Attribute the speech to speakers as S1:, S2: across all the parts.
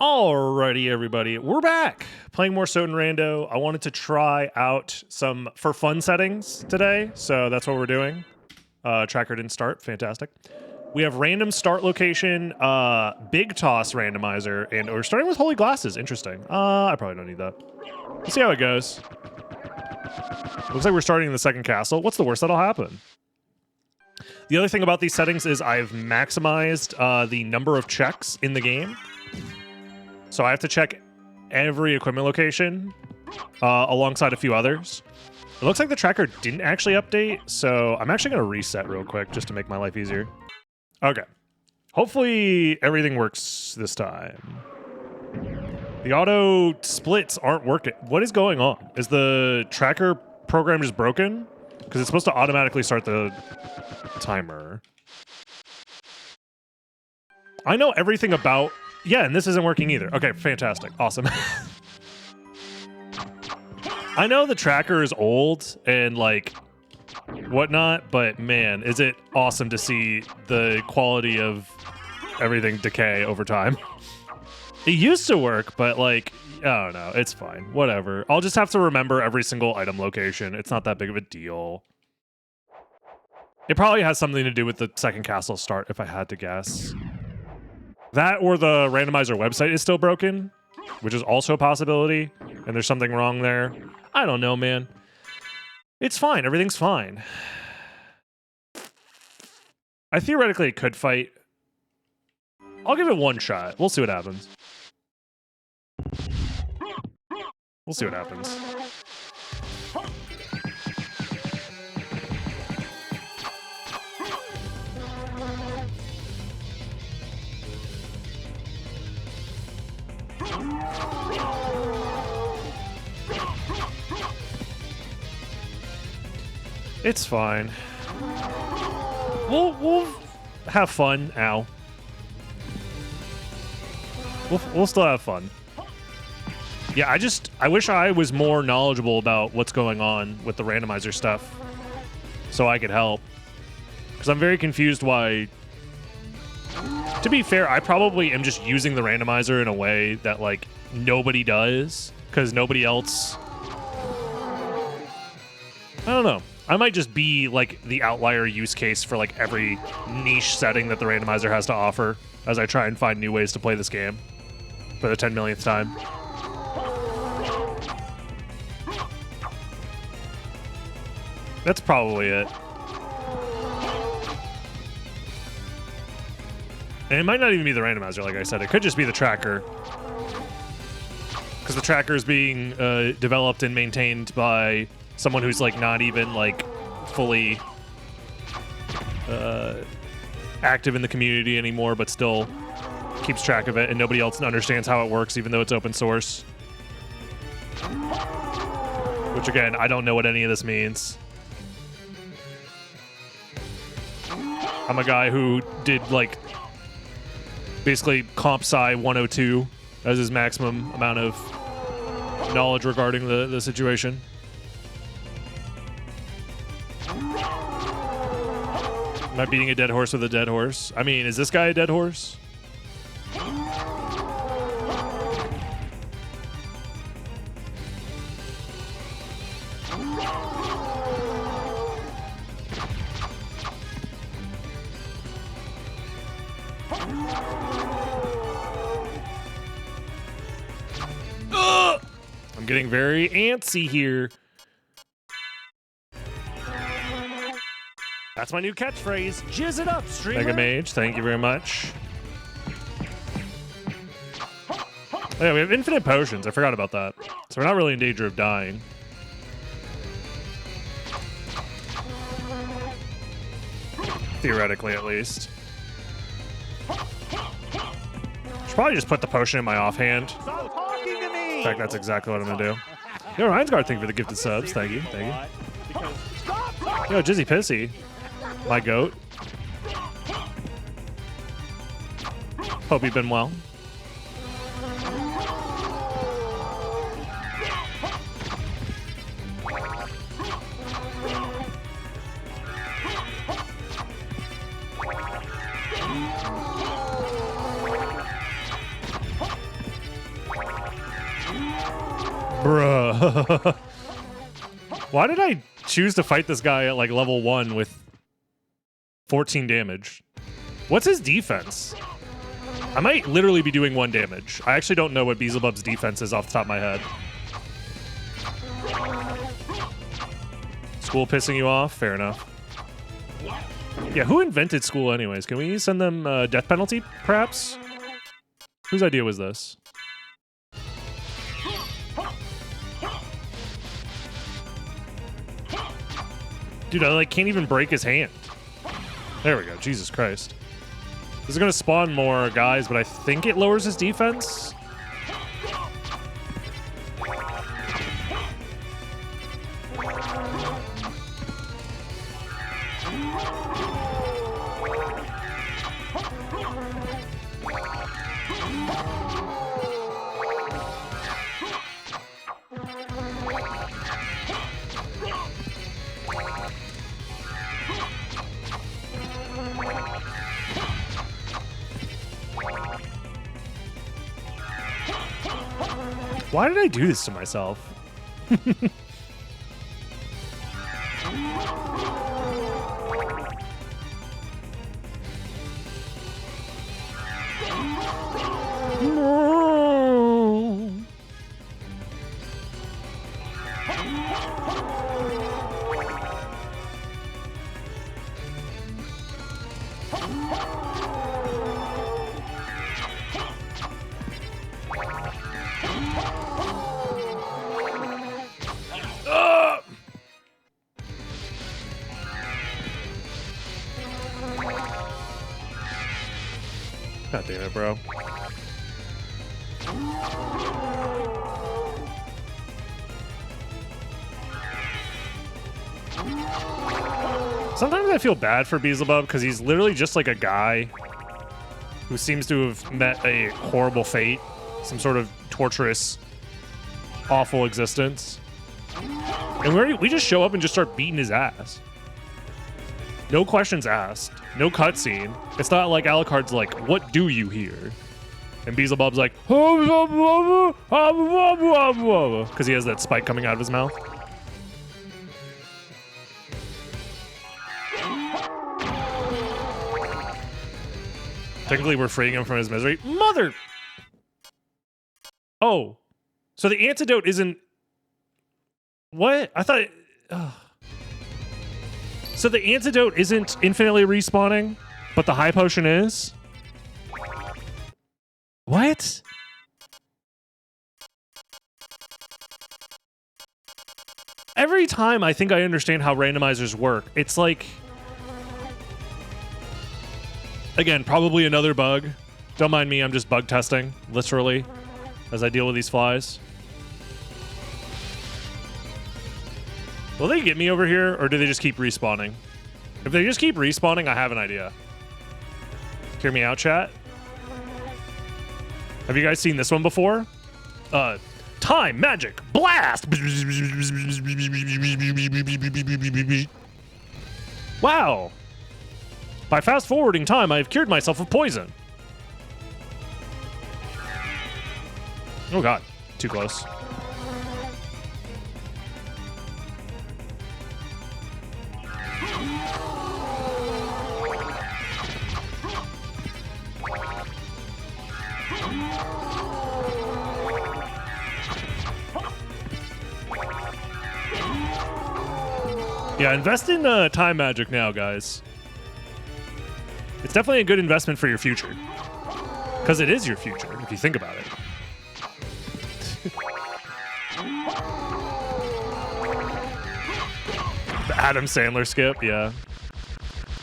S1: Alrighty, everybody, we're back playing more SotN Rando. I wanted to try out some for fun settings today, so that's what we're doing. Tracker didn't start, fantastic. We have random start location, big toss randomizer, and we're starting with holy glasses. Interesting. I probably don't need that. Let's see how it goes. Looks like we're starting in the second castle. What's the worst that'll happen? The other thing about these settings is I've maximized the number of checks in the game. So I have to check every equipment location alongside a few others. It looks like the tracker didn't actually update, so I'm actually going to reset real quick just to make my life easier. Okay. Hopefully everything works this time. The auto splits aren't working. What is going on? Is the tracker program just broken? Because it's supposed to automatically start the timer. I know everything about... Yeah, and this isn't working either. Okay, fantastic. Awesome. I know the tracker is old and, like, whatnot, but, man, is it awesome to see the quality of everything decay over time. It used to work, but, like, I don't know. It's fine. Whatever. I'll just have to remember every single item location. It's not that big of a deal. It probably has something to do with the second castle start, if I had to guess. That or the randomizer website is still broken, which is also a possibility, and there's something wrong there. I don't know, man. It's fine. Everything's fine. I theoretically could fight. I'll give it one shot. We'll see what happens. We'll see what happens. It's fine. We'll have fun. Ow. We'll still have fun. Yeah, I wish I was more knowledgeable about what's going on with the randomizer stuff so I could help. Because I'm very confused why... To be fair, I probably am just using the randomizer in a way that, like, nobody does. Because nobody else... I don't know. I might just be, like, the outlier use case for, like, every niche setting that the randomizer has to offer as I try and find new ways to play this game for the 10 millionth time. That's probably it. And it might not even be the randomizer, like I said. It could just be the tracker. Because the tracker is being developed and maintained by someone who's, like, not even, like, fully active in the community anymore, but still keeps track of it, and nobody else understands how it works, even though it's open source. Which, again, I don't know what any of this means. I'm a guy who did, like, basically comp sci 102 as his maximum amount of knowledge regarding the situation. Am I beating a dead horse with a dead horse? I mean, is this guy a dead horse? I'm getting very antsy here. That's my new catchphrase. Jizz it up, streamer. Mega Mage, thank you very much. Oh, yeah, we have infinite potions. I forgot about that. So we're not really in danger of dying. Theoretically, at least. Should probably just put the potion in my offhand.
S2: Stop talking to me!
S1: In fact, that's exactly what I'm gonna do. Yo, Reinsguard, thank you for the gifted subs. Thank you, thank you. Yo, Jizzy Pissy. My goat. Hope you've been well. Bruh. Why did I choose to fight this guy at like level 1 with 14 damage? What's his defense? I might literally be doing 1 damage. I actually don't know what Beelzebub's defense is off the top of my head. School pissing you off? Fair enough. Yeah, who invented school anyways? Can we send them death penalty, perhaps? Whose idea was this? Dude, I like can't even break his hand. There we go. Jesus Christ. This is gonna spawn more guys, but I think it lowers his defense. Why did I do this to myself? No. God damn it, bro. Sometimes I feel bad for Beelzebub because he's literally just like a guy who seems to have met a horrible fate, some sort of torturous, awful existence. And we just show up and just start beating his ass. No questions asked. No cutscene. It's not like Alucard's like, what do you here? And Beelzebub's like, because he has that spike coming out of his mouth. Technically, we're freeing him from his misery. Mother! Oh. So the antidote isn't... What? I thought... So the antidote isn't infinitely respawning, but the high potion is? What? Every time I think I understand how randomizers work, it's like... Again, probably another bug. Don't mind me, I'm just bug testing, literally, as I deal with these flies. Will they get me over here, or do they just keep respawning? If they just keep respawning, I have an idea. Hear me out, chat? Have you guys seen this one before? Time Magic Blast! Wow! By fast-forwarding time, I have cured myself of poison. Oh god, too close. Yeah, invest in time magic now, guys. It's definitely a good investment for your future. Because it is your future, if you think about it. The Adam Sandler skip, yeah.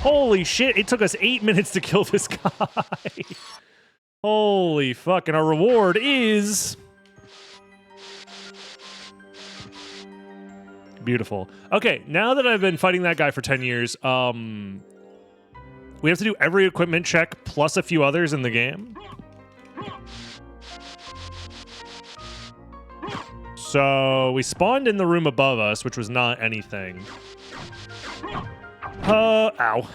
S1: Holy shit, it took us 8 minutes to kill this guy. Holy fuck, and our reward is... Beautiful. Okay, now that I've been fighting that guy for 10 years, we have to do every equipment check plus a few others in the game. So we spawned in the room above us, which was not anything. Ow.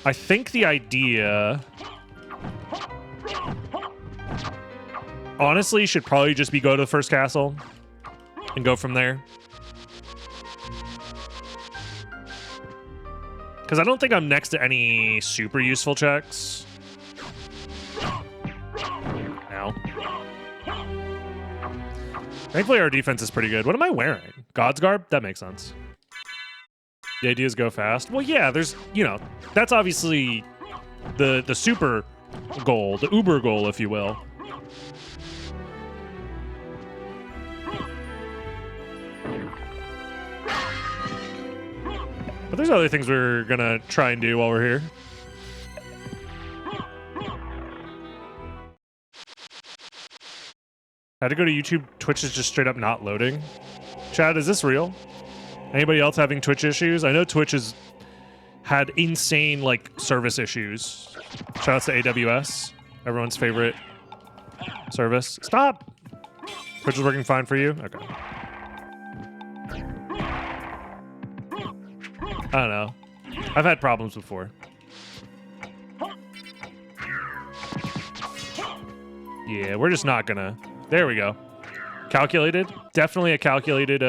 S1: I think the idea... Honestly, should probably just be go to the first castle. and go from there. Because I don't think I'm next to any super useful checks. Now. Thankfully, our defense is pretty good. What am I wearing? God's garb? That makes sense. The idea is go fast. Well, yeah, there's, you know, that's obviously the super goal, the uber goal, if you will. But there's other things we're gonna try and do while we're here. Had to go to YouTube. Twitch is just straight up not loading. Chad, is this real? Anybody else having Twitch issues? I know Twitch has had insane, like, service issues. Shoutouts to AWS, everyone's favorite service. Stop! Twitch is working fine for you? Okay. I don't know. I've had problems before. Yeah, we're just not gonna... There we go. Calculated? Definitely a calculated,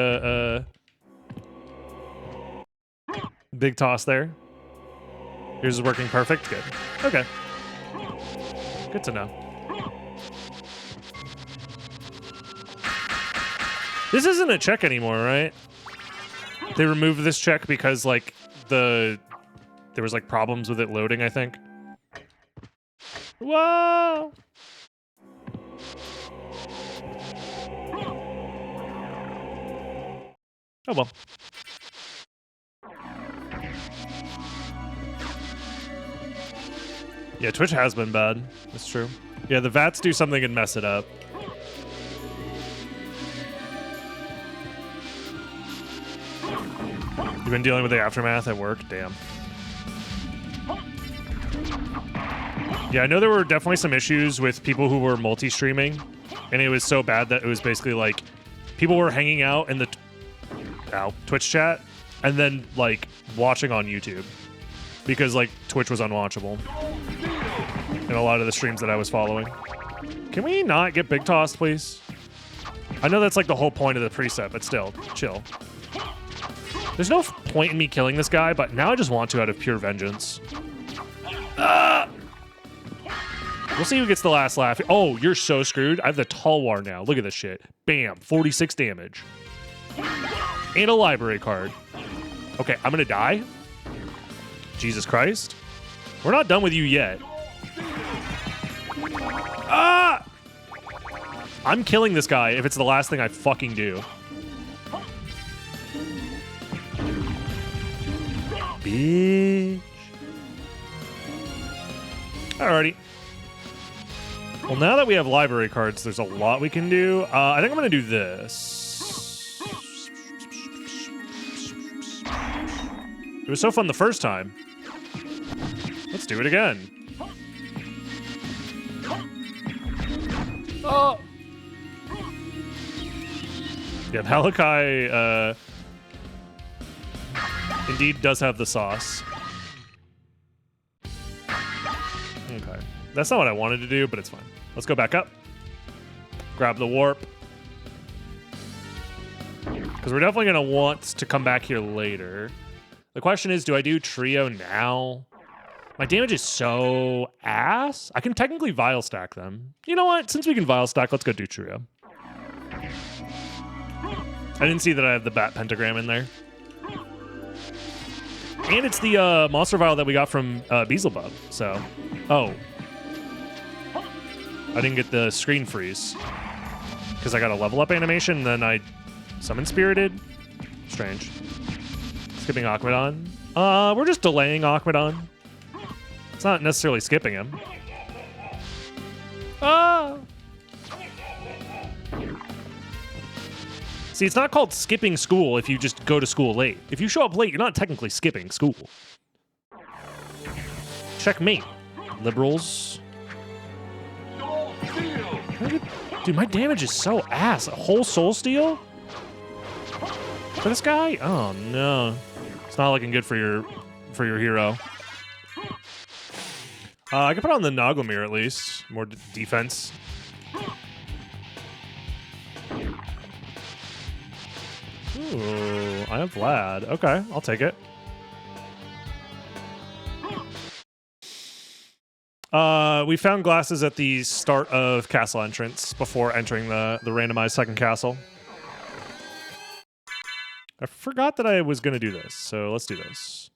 S1: big toss there. Yours is working perfect? Good. Okay. Good to know. This isn't a check anymore, right? They removed this check because, like, there was, like, problems with it loading, I think. Whoa! Oh, well. Yeah, Twitch has been bad. That's true. Yeah, the VATs do something and mess it up. You've been dealing with the aftermath at work? Damn. Yeah, I know there were definitely some issues with people who were multi-streaming, and it was so bad that it was basically like people were hanging out in the Twitch chat and then like watching on YouTube because like Twitch was unwatchable in a lot of the streams that I was following. Can we not get big tossed, please? I know that's like the whole point of the preset, but still, chill. There's no point in me killing this guy, but now I just want to out of pure vengeance. We'll see who gets the last laugh. Oh, you're so screwed. I have the Talwar now. Look at this shit. Bam. 46 damage. And a library card. Okay, I'm gonna die. Jesus Christ. We're not done with you yet. Ah! I'm killing this guy if it's the last thing I fucking do. Bitch. Alrighty. Well, now that we have library cards, there's a lot we can do. I think I'm going to do this. It was so fun the first time. Let's do it again. Oh! Yeah, Malachi, indeed does have the sauce. Okay. That's not what I wanted to do, but it's fine. Let's go back up. Grab the warp. Because we're definitely going to want to come back here later. The question is, do I do trio now? My damage is so ass. I can technically vial stack them. You know what? Since we can vial stack, let's go do trio. I didn't see that I have the bat pentagram in there. And it's the monster vial that we got from Beelzebub. So, oh. I didn't get the screen freeze. Because I got a level up animation, and then I summon Spirited. Strange. Skipping Akmadon. We're just delaying Akmadon. It's not necessarily skipping him. Ah! See, it's not called skipping school if you just go to school late. If you show up late, you're not technically skipping school. Checkmate. Liberals. Dude, my damage is so ass. A whole soul steal? For this guy? Oh no. It's not looking good for your hero. I can put on the Nagomir at least. More defense. Ooh, I have Vlad. Okay, I'll take it. We found glasses at the start of castle entrance before entering the randomized second castle. I forgot that I was going to do this, so let's do this.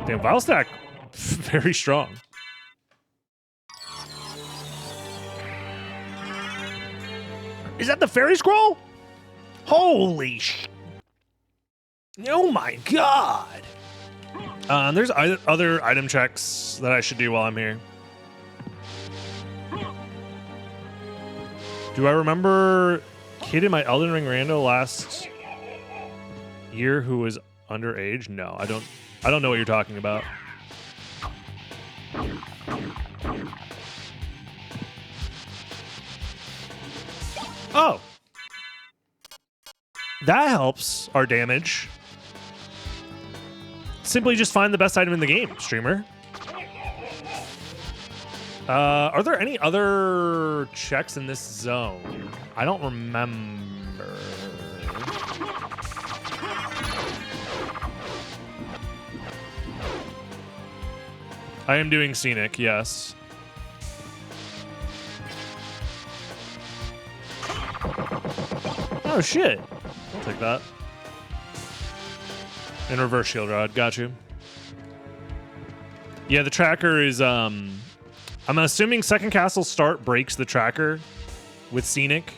S1: Damn, Vile Stack, very strong. Is that the fairy scroll? Holy sh... Oh my god! There's other item checks that I should do while I'm here. Do I remember kid in my Elden Ring rando last year who was underage? No, I don't know what you're talking about. Oh. That helps our damage. Simply just find the best item in the game, streamer. Are there any other checks in this zone? I don't remember. I am doing scenic, yes. Oh shit. I'll take that. And reverse shield rod, got you. Yeah, the tracker is I'm assuming second castle start breaks the tracker with scenic.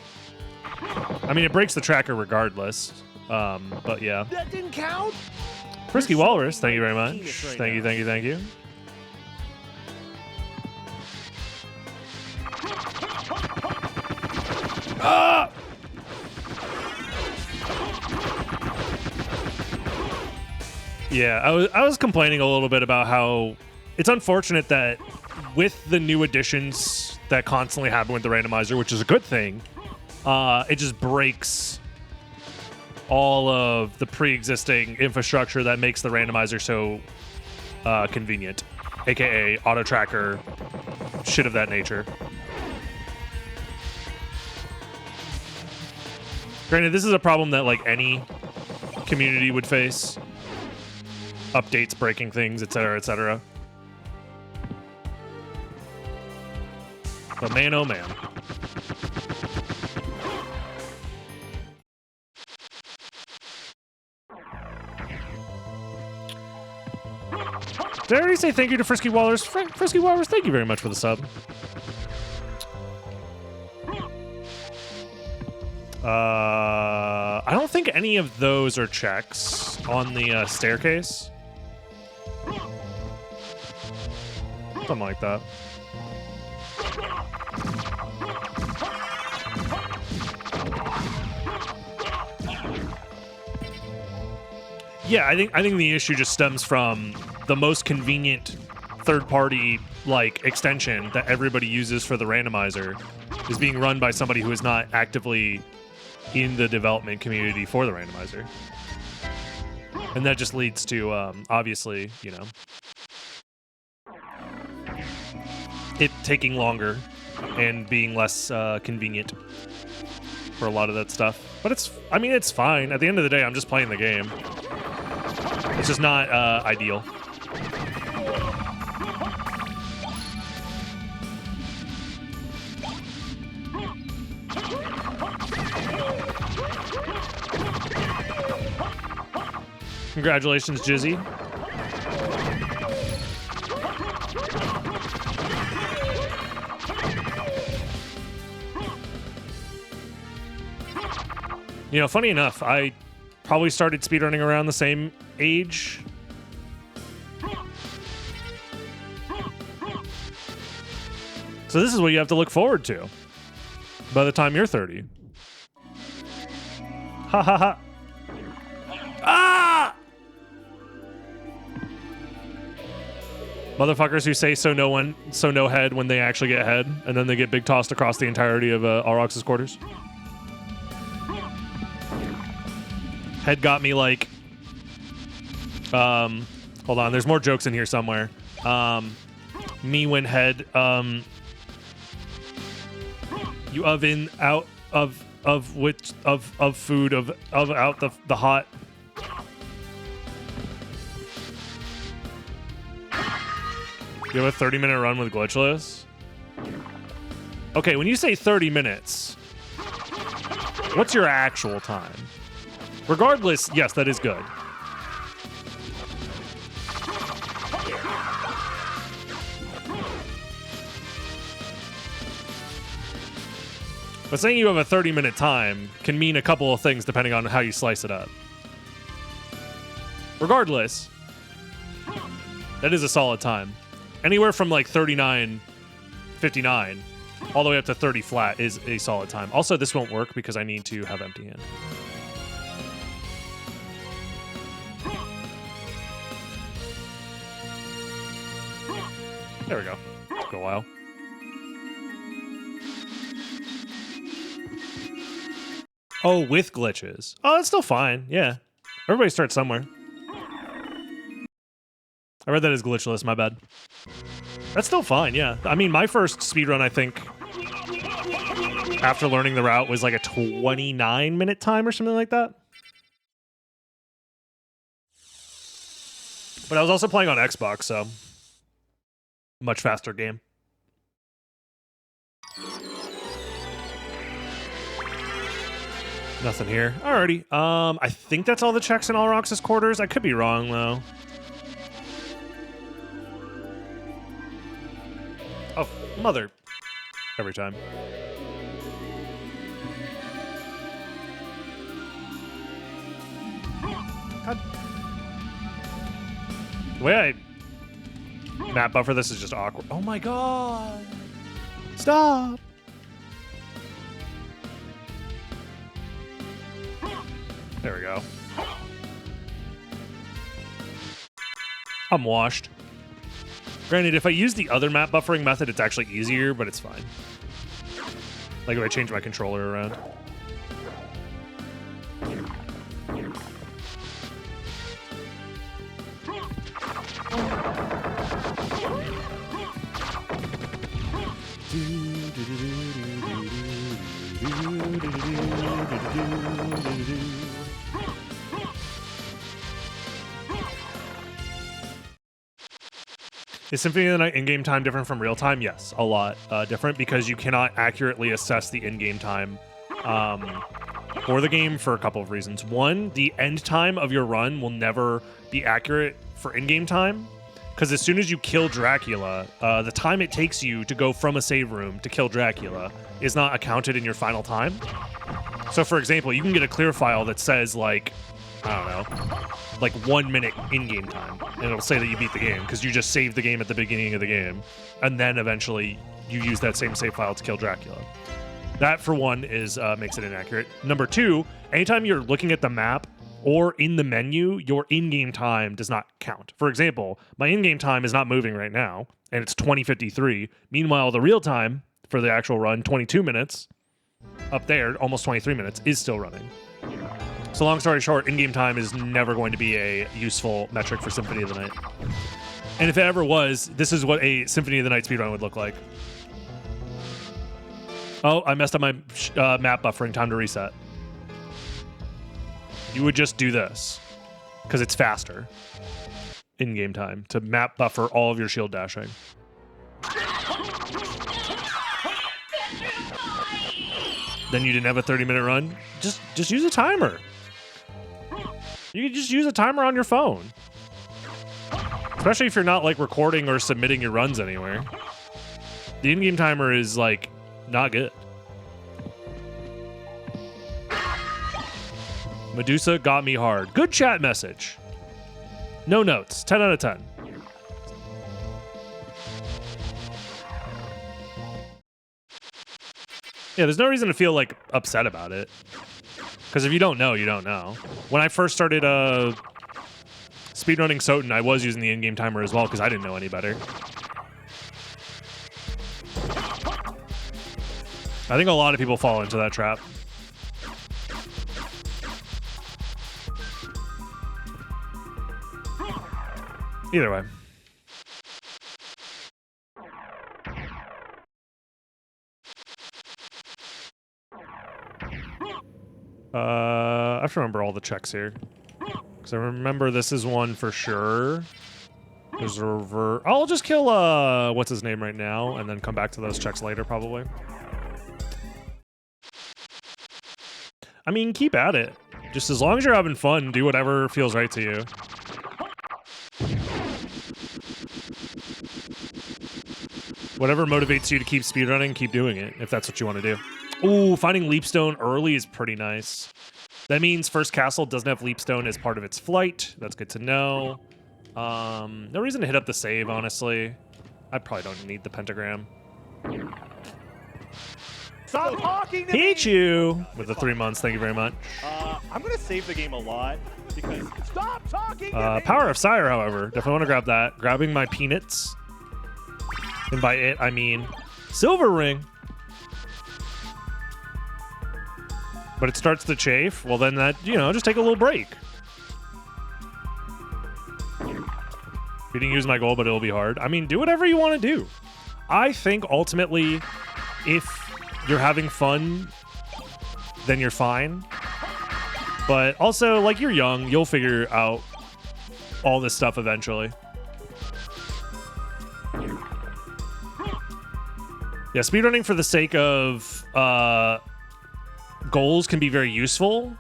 S1: I mean, it breaks the tracker regardless. But yeah.
S2: That didn't count.
S1: Frisky Walrus, thank you very much. Thank you. Ah! Yeah, I was complaining a little bit about how it's unfortunate that with the new additions that constantly happen with the randomizer, which is a good thing, it just breaks all of the pre-existing infrastructure that makes the randomizer so convenient, aka auto tracker, shit of that nature. Granted, this is a problem that like any community would face. Updates, breaking things, etc., etc. But man, oh man. Did I already say thank you to Frisky Walrus? Frisky Walrus, thank you very much for the sub. I don't think any of those are checks on the staircase. Something like that. Yeah, I think the issue just stems from the most convenient third-party like extension that everybody uses for the randomizer is being run by somebody who is not actively in the development community for the randomizer. And that just leads to obviously, you know, it taking longer and being less convenient for a lot of that stuff. But it's fine. At the end of the day, I'm just playing the game. It's just not ideal. Congratulations, Jizzy. You know, funny enough, I probably started speedrunning around the same age. So this is what you have to look forward to by the time you're 30. Ha ha ha. Ah! Motherfuckers who say so no head when they actually get head, and then they get big tossed across the entirety of Aurox's quarters. Head got me like, hold on, there's more jokes in here somewhere. Me when head, You oven out of food of out the hot. You have a 30-minute run with glitchless? Okay, when you say 30 minutes, what's your actual time? Regardless, yes, that is good. But saying you have a 30-minute time can mean a couple of things depending on how you slice it up. Regardless, that is a solid time. Anywhere from like 39.59 all the way up to 30 flat is a solid time. Also, this won't work because I need to have empty hand. There we go. Took a while. Oh, with glitches. Oh, that's still fine. Yeah. Everybody starts somewhere. I read that as glitchless, my bad. That's still fine, yeah. I mean, my first speedrun, I think, after learning the route, was like a 29-minute time or something like that. But I was also playing on Xbox, so much faster game. Nothing here. Alrighty. I think that's all the checks in all Roxas quarters. I could be wrong, though. Oh, mother. Every time. God. The way I map buffer this is just awkward. Oh my god. Stop. There we go. I'm washed. Granted, if I use the other map buffering method, it's actually easier, but it's fine. Like if I change my controller around. Is Symphony of the Night in-game time different from real time? Yes, a lot different because you cannot accurately assess the in-game time for the game for a couple of reasons. One, the end time of your run will never be accurate for in-game time because as soon as you kill Dracula, the time it takes you to go from a save room to kill Dracula is not accounted in your final time. So for example, you can get a clear file that says like, I don't know, like 1 minute in-game time, and it'll say that you beat the game because you just saved the game at the beginning of the game, and then eventually you use that same save file to kill Dracula. That, for one, is makes it inaccurate. Number two, anytime you're looking at the map or in the menu, your in-game time does not count. For example, my in-game time is not moving right now, and it's 20:53. Meanwhile, the real time for the actual run, 22 minutes, up there, almost 23 minutes, is still running. So long story short, in-game time is never going to be a useful metric for Symphony of the Night. And if it ever was, this is what a Symphony of the Night speedrun would look like. Oh, I messed up my map buffering. Time to reset. You would just do this because it's faster in-game time to map buffer all of your shield dashing. Then you didn't have a 30-minute run? Just use a timer. You can just use a timer on your phone. Especially if you're not like recording or submitting your runs anywhere. The in-game timer is like not good. Medusa got me hard. Good chat message. No notes. 10 out of 10. Yeah, there's no reason to feel like upset about it. Because if you don't know, you don't know. When I first started speedrunning SotN, I was using the in-game timer as well because I didn't know any better. I think a lot of people fall into that trap. Either way. I have to remember all the checks here. Because I remember this is one for sure. There's a revert. I'll just kill, what's his name right now, and then come back to those checks later, probably. I mean, keep at it. Just as long as you're having fun, do whatever feels right to you. Whatever motivates you to keep speedrunning, keep doing it, if that's what you want to do. Ooh, finding Leapstone early is pretty nice. That means First Castle doesn't have Leapstone as part of its flight. That's good to know. No reason to hit up the save, honestly. I probably don't need the pentagram.
S2: Stop talking to me!
S1: Hate you! With the 3 months, thank you very much.
S2: I'm gonna save the game a lot because stop talking to me!
S1: Power of Sire, however. Definitely want to grab that. Grabbing my peanuts. And by it, I mean Silver Ring. But it starts to chafe. Well, then that, you know, just take a little break. You didn't use my goal, but it'll be hard. I mean, do whatever you want to do. I think ultimately, if you're having fun, then you're fine. But also, like, you're young. You'll figure out all this stuff eventually. Yeah, speedrunning for the sake of goals can be very useful.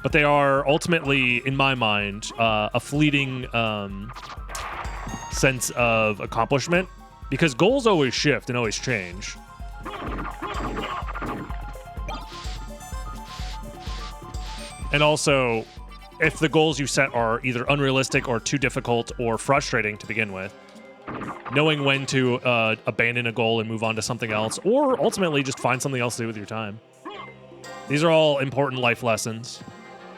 S1: But they are ultimately, in my mind, a fleeting sense of accomplishment. Because goals always shift and always change. And also, if the goals you set are either unrealistic or too difficult or frustrating to begin with, knowing when to abandon a goal and move on to something else, or ultimately just find something else to do with your time. These are all important life lessons.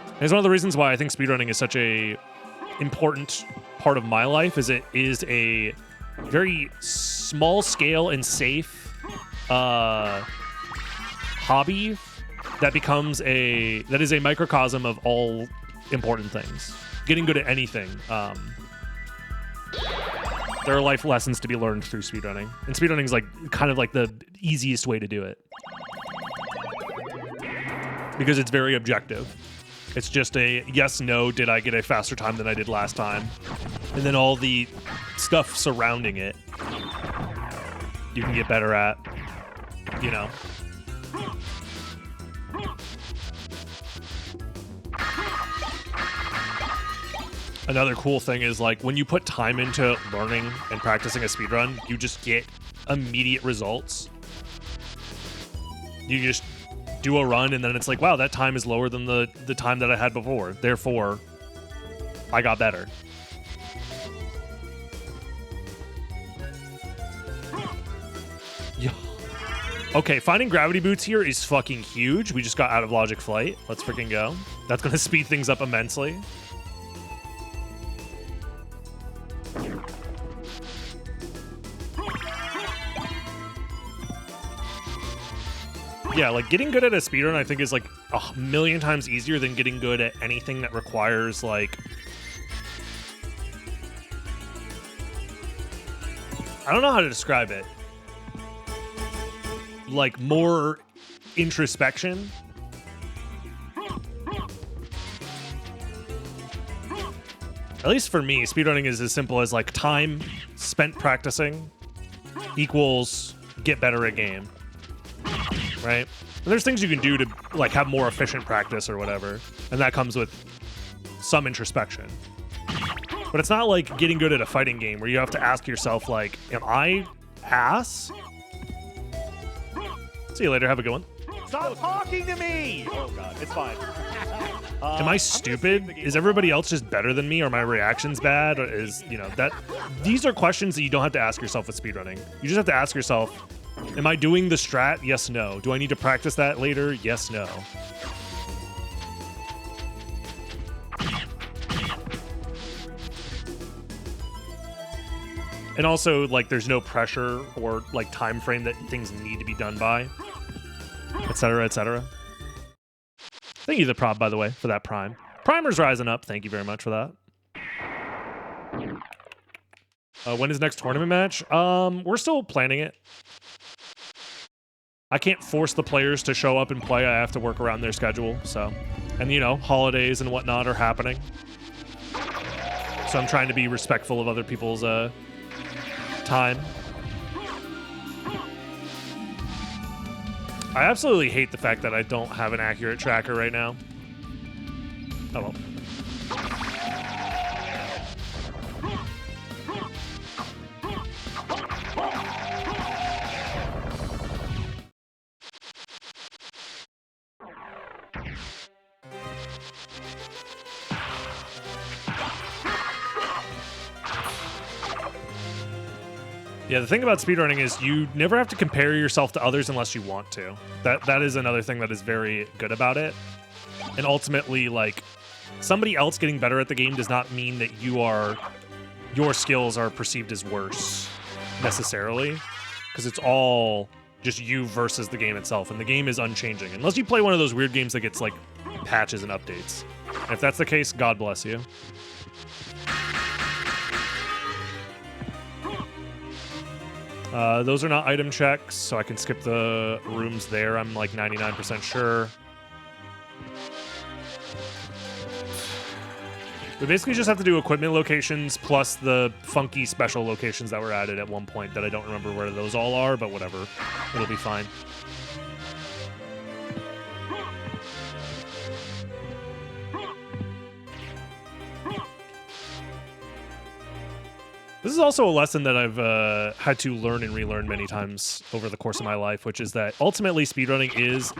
S1: And it's one of the reasons why I think speedrunning is such a important part of my life, is it is a very small scale and safe hobby that becomes that is a microcosm of all important things. Getting good at anything. There are life lessons to be learned through speedrunning. And speedrunning is like kind of like the easiest way to do it. Because it's very objective. It's just a yes, no, did I get a faster time than I did last time? And then all the stuff surrounding it, you can get better at, you know. Another cool thing is, like, when you put time into learning and practicing a speedrun, you just get immediate results. You just do a run, and then it's like, wow, that time is lower than the time that I had before. Therefore, I got better. Okay, finding gravity boots here is fucking huge. We just got out of logic flight. Let's freaking go. That's going to speed things up immensely. Yeah, like, getting good at a speedrun, I think, is like 1,000,000 times easier than getting good at anything that requires, like, I don't know how to describe it. Like, more introspection. At least for me, speedrunning is as simple as, like, time spent practicing equals get better at game. Right? And there's things you can do to, like, have more efficient practice or whatever, and that comes with some introspection. But it's not like getting good at a fighting game where you have to ask yourself, like, am I ass? See you later. Have a good one.
S2: Stop talking to me! Oh god, it's fine.
S1: Am I stupid? Is everybody else just better than me? Are my reactions bad? Or is, you know, that... These are questions that you don't have to ask yourself with speedrunning. You just have to ask yourself, am I doing the strat? Yes, no. Do I need to practice that later? Yes, no. And also, like, there's no pressure or, like, time frame that things need to be done by, etc., etc. Thank you, the prop, by the way, for that prime. Primer's rising up. Thank you very much for that. When is next tournament match? We're still planning it. I can't force the players to show up and play. I have to work around their schedule. So, and you know, holidays and whatnot are happening. So I'm trying to be respectful of other people's time. I absolutely hate the fact that I don't have an accurate tracker right now. Oh well. Yeah, the thing about speedrunning is you never have to compare yourself to others unless you want to. That is another thing that is very good about it. And ultimately, like, somebody else getting better at the game does not mean that your skills are perceived as worse necessarily, because it's all just you versus the game itself, and the game is unchanging unless you play one of those weird games that gets like patches and updates. And if that's the case, God bless you. Those are not item checks, so I can skip the rooms there. I'm like 99% sure. We basically just have to do equipment locations plus the funky special locations that were added at one point that I don't remember where those all are, but whatever. It'll be fine. This is also a lesson that I've had to learn and relearn many times over the course of my life, which is that ultimately speedrunning is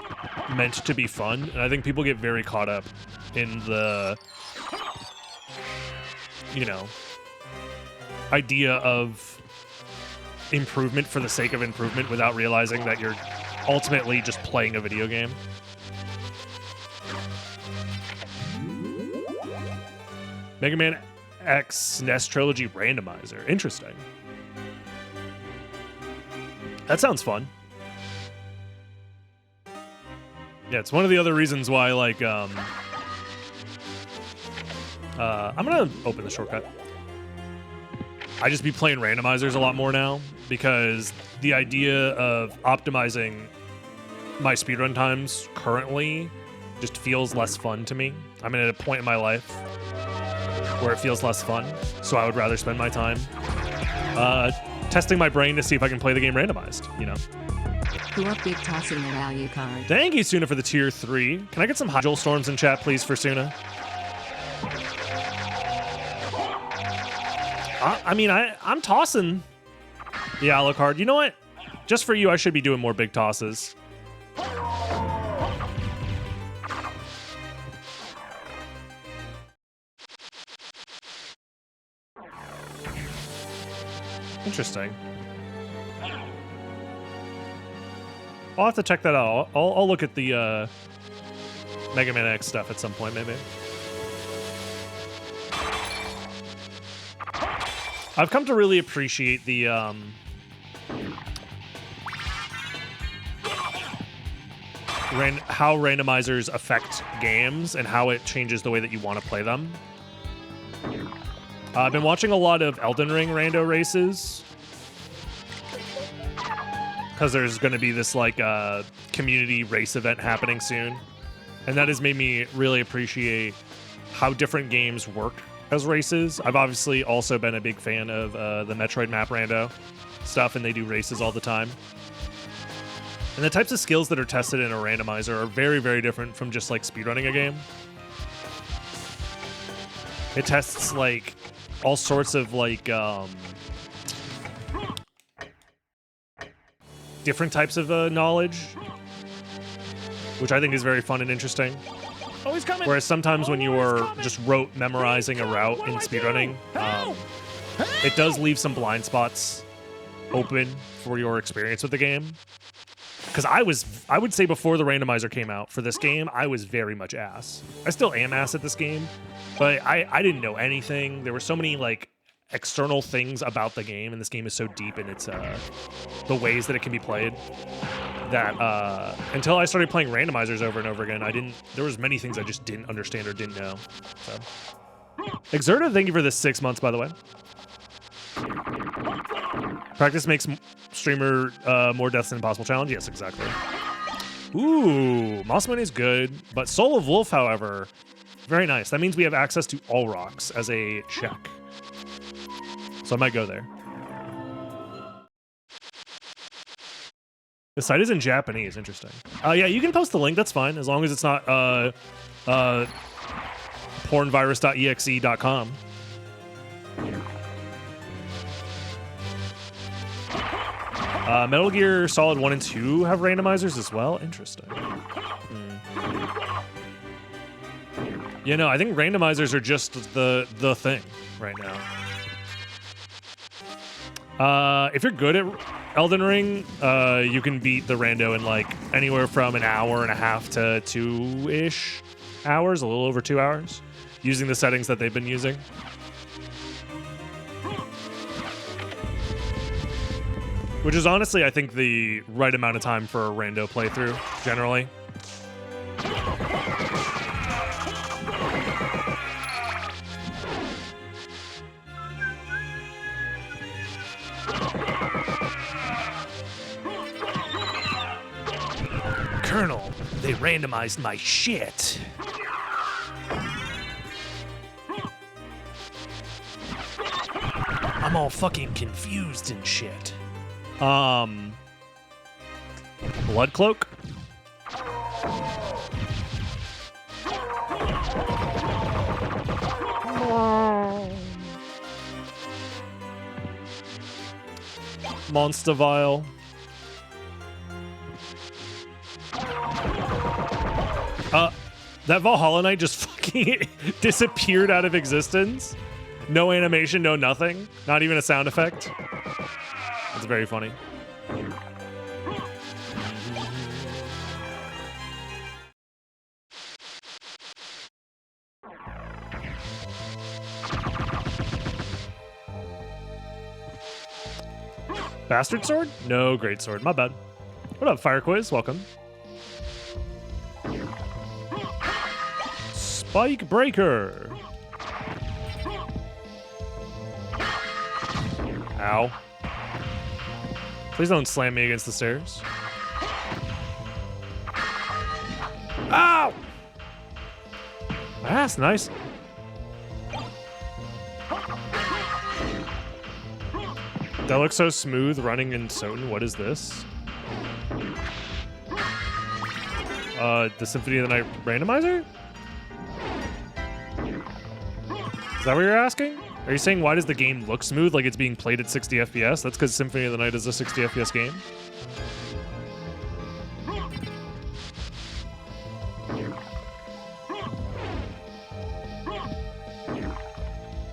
S1: meant to be fun, and I think people get very caught up in the, you know, idea of improvement for the sake of improvement without realizing that you're ultimately just playing a video game. Mega Man X NES Trilogy Randomizer. Interesting. That sounds fun. Yeah, it's one of the other reasons why, like, I'm gonna open the shortcut. I just be playing randomizers a lot more now because the idea of optimizing my speedrun times currently just feels less fun to me. I'm at a point in my life where it feels less fun, so I would rather spend my time testing my brain to see if I can play the game randomized, you know?
S3: Who up big tossing the value card?
S1: Thank you, Suna, for the tier 3. Can I get some Joel Storms in chat, please, for Suna? I'm tossing the Alucard. You know what? Just for you, I should be doing more big tosses. Interesting. I'll have to check that out. I'll look at the Mega Man X stuff at some point, maybe. I've come to really appreciate the how randomizers affect games and how it changes the way that you want to play them. I've been watching a lot of Elden Ring rando races because there's going to be this like community race event happening soon, and that has made me really appreciate how different games work as races. I've obviously also been a big fan of the Metroid map rando stuff, and they do races all the time. And the types of skills that are tested in a randomizer are very, very different from just like speedrunning a game. It tests like all sorts of like different types of knowledge, which I think is very fun and interesting.
S2: Oh, he's coming.
S1: Whereas sometimes when you're just memorizing a route in speedrunning, it does leave some blind spots open for your experience with the game. Because I would say before the randomizer came out for this game, I was very much ass. I still am ass at this game, but I didn't know anything. There were so many like external things about the game, and this game is so deep in its the ways that it can be played that until I started playing randomizers over and over again, there was many things I just didn't understand or didn't know. So. Exerta, thank you for the 6 months, by the way. Practice makes streamer more deaths than impossible challenge. Yes, exactly. Ooh, Moss Money is good, but Soul of Wolf, however, very nice. That means we have access to all rocks as a check. So I might go there. The site is in Japanese. Interesting. Yeah, you can post the link. That's fine, as long as it's not pornvirus.exe.com. Metal Gear Solid 1 and 2 have randomizers as well. Interesting. You know, I think randomizers are just the thing right now. If you're good at Elden Ring, you can beat the rando in like anywhere from an hour and a half to 2-ish hours, a little over 2 hours, using the settings that they've been using. Which is honestly, I think, the right amount of time for a rando playthrough, generally. Colonel, they randomized my shit. I'm all fucking confused and shit. Blood Cloak? Monster Vial. That Valhalla Knight just fucking disappeared out of existence. No animation, no nothing. Not even a sound effect. That's very funny. Bastard Sword? No, Great Sword. My bad. What up, Fire Quiz? Welcome. Spike Breaker. Ow. Please don't slam me against the stairs. Ow! That's nice. That looks so smooth running in SotN. What is this? The Symphony of the Night randomizer? Is that what you're asking? Are you saying why does the game look smooth like it's being played at 60 FPS? That's because Symphony of the Night is a 60 FPS game.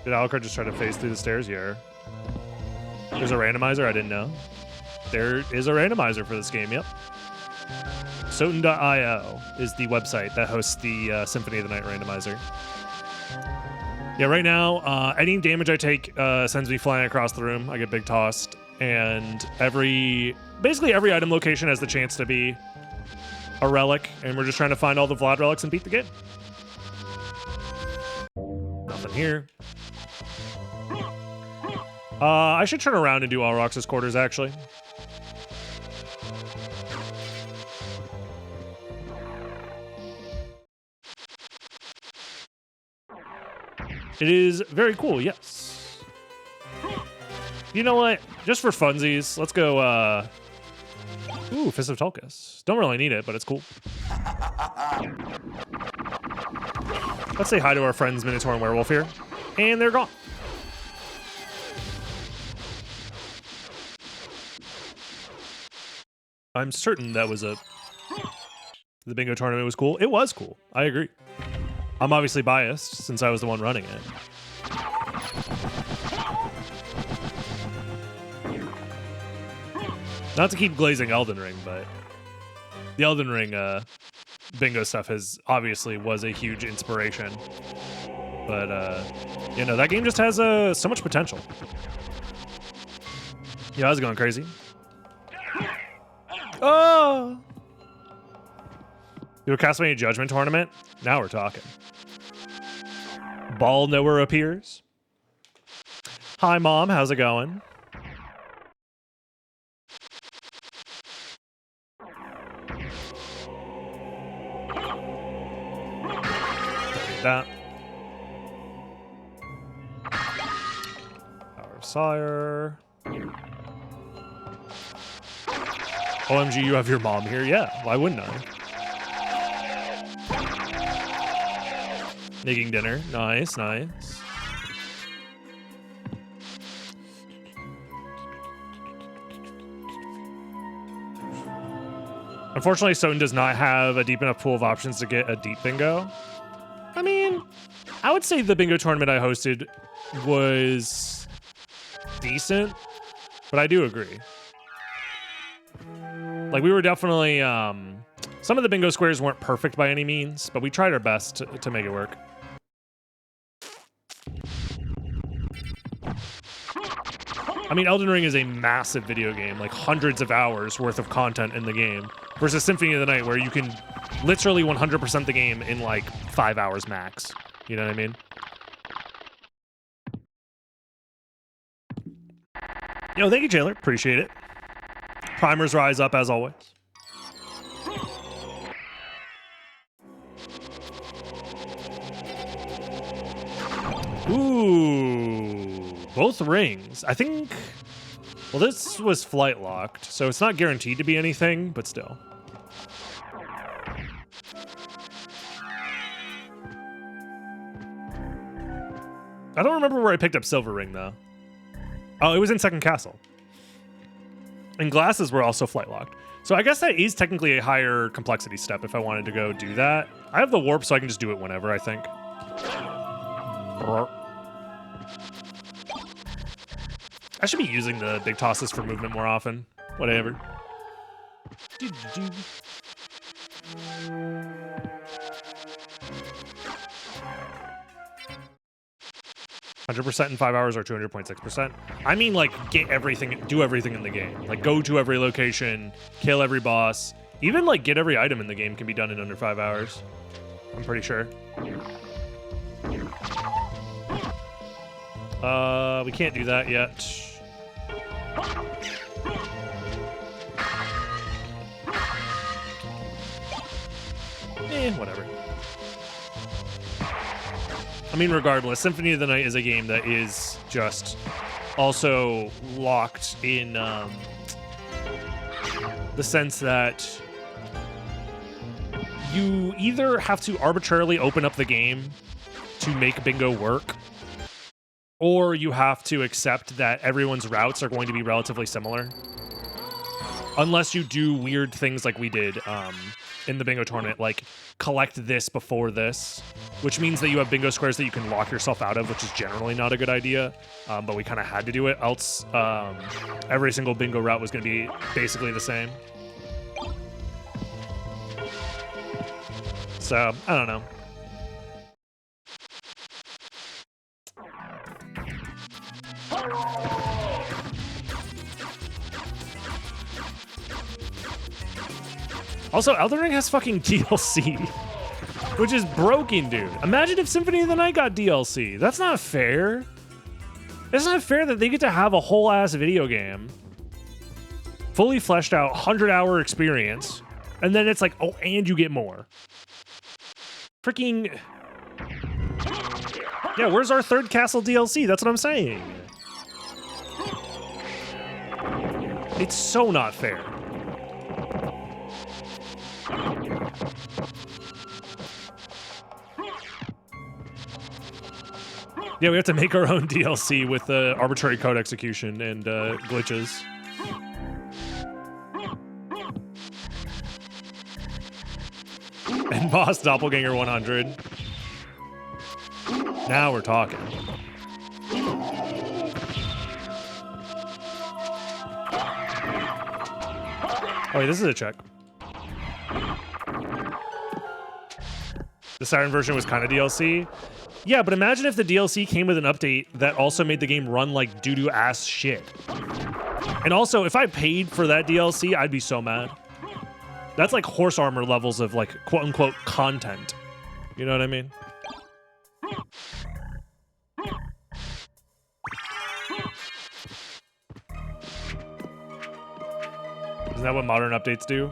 S1: Did Alucard just try to phase through the stairs? Yeah. There's a randomizer? I didn't know. There is a randomizer for this game, yep. SotN.io is the website that hosts the Symphony of the Night randomizer. Yeah, right now, any damage I take sends me flying across the room. I get big tossed. And basically every item location has the chance to be a relic. And we're just trying to find all the Vlad relics and beat the game. Nothing here. I should turn around and do Alrox's quarters, actually. It is very cool, yes. You know what? Just for funsies, let's go, ooh, Fist of Tulkas. Don't really need it, but it's cool. Let's say hi to our friends Minotaur and Werewolf here. And they're gone. I'm certain that was the bingo tournament was cool. It was cool. I agree. I'm obviously biased since I was the one running it. Not to keep glazing Elden Ring, but the Elden Ring bingo stuff obviously was a huge inspiration. But you know, that game just has so much potential. Yeah, I was going crazy. Oh! Do a Castlevania Judgment tournament? Now we're talking. Ball nowhere appears. Hi, Mom. How's it going? that. Power of Sire. OMG, you have your mom here? Yeah, why wouldn't I? Making dinner. Nice, nice. Unfortunately, SotN does not have a deep enough pool of options to get a deep bingo. I mean, I would say the bingo tournament I hosted was decent, but I do agree. Like, we were definitely, some of the bingo squares weren't perfect by any means, but we tried our best to make it work. I mean, Elden Ring is a massive video game, like hundreds of hours worth of content in the game, versus Symphony of the Night, where you can literally 100% the game in like 5 hours max. You know what I mean? Yo, thank you, Jailer. Appreciate it. Primers rise up as always. Ooh, both rings. I think, well, this was flight locked, so it's not guaranteed to be anything, but still. I don't remember where I picked up Silver Ring, though. Oh, it was in Second Castle. And glasses were also flight locked. So I guess that is technically a higher complexity step if I wanted to go do that. I have the warp, so I can just do it whenever, I think. I should be using the big tosses for movement more often. Whatever. 100% in 5 hours or 200.6%. I mean, like, get everything, do everything in the game. Like, go to every location, kill every boss. Even, like, get every item in the game can be done in under 5 hours. I'm pretty sure. We can't do that yet. Whatever. I mean, regardless, Symphony of the Night is a game that is just also locked in the sense that you either have to arbitrarily open up the game to make bingo work, or you have to accept that everyone's routes are going to be relatively similar. Unless you do weird things like we did in the bingo tournament, like collect this before this, which means that you have bingo squares that you can lock yourself out of, which is generally not a good idea, but we kind of had to do it, else every single bingo route was going to be basically the same. So, I don't know. Also, Elden Ring has fucking DLC, which is broken, dude. Imagine if Symphony of the Night got DLC. That's not fair. It's not fair that they get to have a whole ass video game, fully fleshed out, 100-hour experience, and then it's like, oh, and you get more. Freaking... Yeah, where's our third castle DLC? That's what I'm saying. It's so not fair. Yeah, we have to make our own DLC with arbitrary code execution and glitches. And boss Doppelganger 100. Now we're talking. Oh wait, this is a check. The Siren version was kind of DLC. Yeah, but imagine if the DLC came with an update that also made the game run like doo-doo ass shit. And also, if I paid for that DLC, I'd be so mad. That's like horse armor levels of like quote-unquote content. You know what I mean? Isn't that what modern updates do?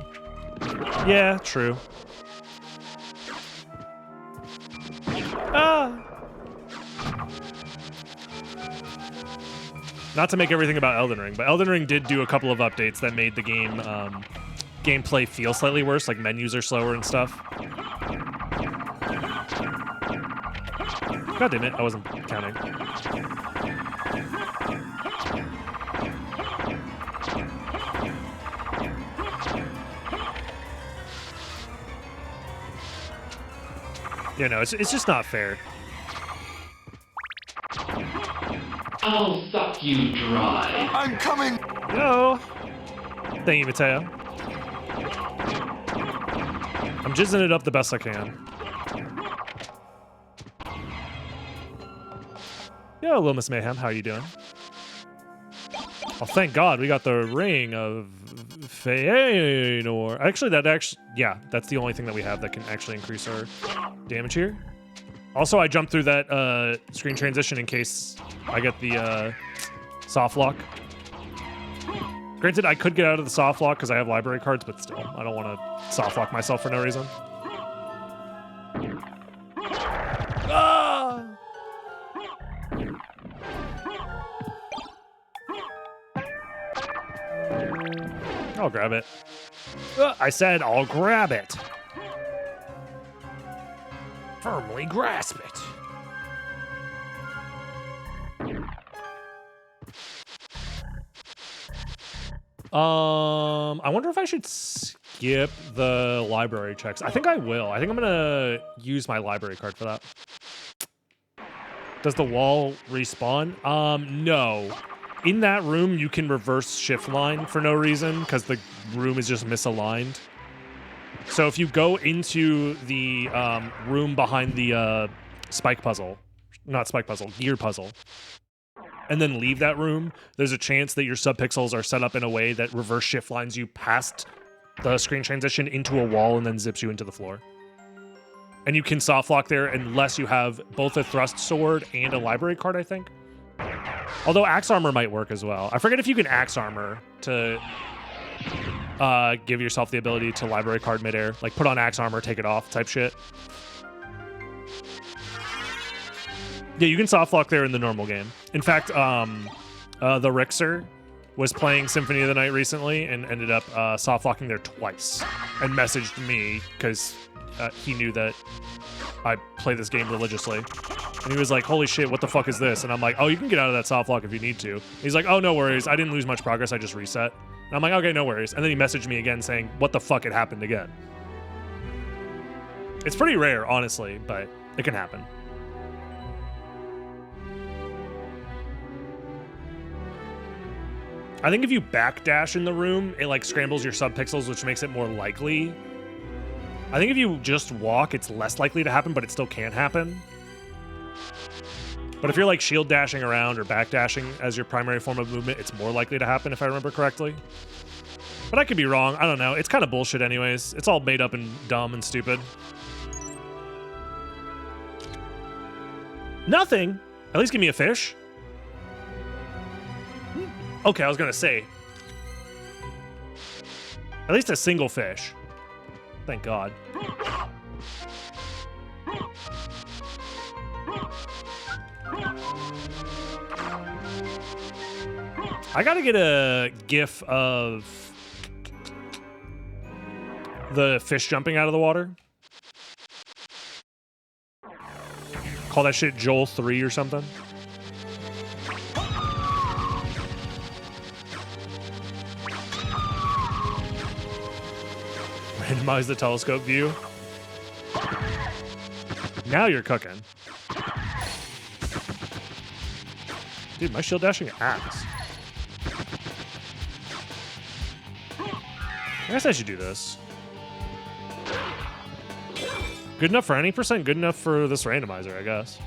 S1: Yeah, true. Not to make everything about Elden Ring, but Elden Ring did do a couple of updates that made the game gameplay feel slightly worse, like menus are slower and stuff. God damn it, I wasn't counting. Yeah, no, it's just not fair.
S4: I'll suck you dry.
S5: I'm coming!
S1: Yo! Thank you, Mateo. I'm jizzing it up the best I can. Yo, Little Miss Mayhem, how are you doing? Oh, thank God, we got the Ring of Feanor. Yeah, that's the only thing that we have that can actually increase our damage here. Also, I jumped through that screen transition in case I get the soft lock. Granted, I could get out of the soft lock because I have library cards, but still, I don't want to soft lock myself for no reason. Ah! I'll grab it. I said I'll grab it. Firmly grasp it. I wonder if I should skip the library checks. I think I will. I think I'm gonna use my library card for that. Does the wall respawn? No. In that room, you can reverse shift line for no reason because the room is just misaligned. So if you go into the room behind the spike puzzle, not spike puzzle, gear puzzle, and then leave that room, there's a chance that your subpixels are set up in a way that reverse shift lines you past the screen transition into a wall and then zips you into the floor. And you can soft lock there unless you have both a thrust sword and a library card, I think. Although axe armor might work as well. I forget if you can axe armor to give yourself the ability to library card midair, like put on axe armor, take it off type shit. Yeah, you can soft lock there in the normal game. In fact, the Rixer was playing Symphony of the Night recently and ended up soft locking there twice and messaged me because he knew that I play this game religiously. And he was like, holy shit, what the fuck is this? And I'm like, oh, you can get out of that soft lock if you need to. He's like, oh, no worries. I didn't lose much progress. I just reset. And I'm like, okay, no worries. And then he messaged me again saying, what the fuck, it happened again. It's pretty rare, honestly, but it can happen. I think if you backdash in the room, it like scrambles your subpixels, which makes it more likely. I think if you just walk, it's less likely to happen, but it still can happen. But if you're like shield dashing around or backdashing as your primary form of movement, it's more likely to happen if I remember correctly. But I could be wrong. I don't know. It's kind of bullshit anyways. It's all made up and dumb and stupid. Nothing. At least give me a fish. Okay, I was gonna say. At least a single fish. Thank God. I gotta get a GIF of the fish jumping out of the water. Call that shit Joel 3 or something. Randomize the telescope view. Now you're cooking. Dude, my shield dashing axe. I guess I should do this. Good enough for any percent, good enough for this randomizer, I guess.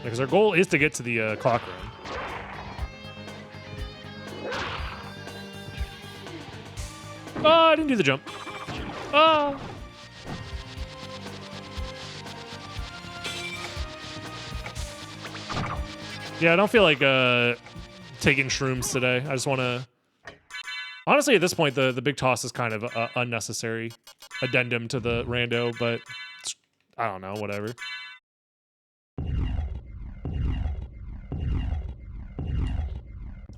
S1: Because our goal is to get to the clock room. Oh, I didn't do the jump. Oh. Yeah, I don't feel like taking shrooms today. I just want to... Honestly, at this point, the big toss is kind of a unnecessary addendum to the rando, but I don't know, whatever.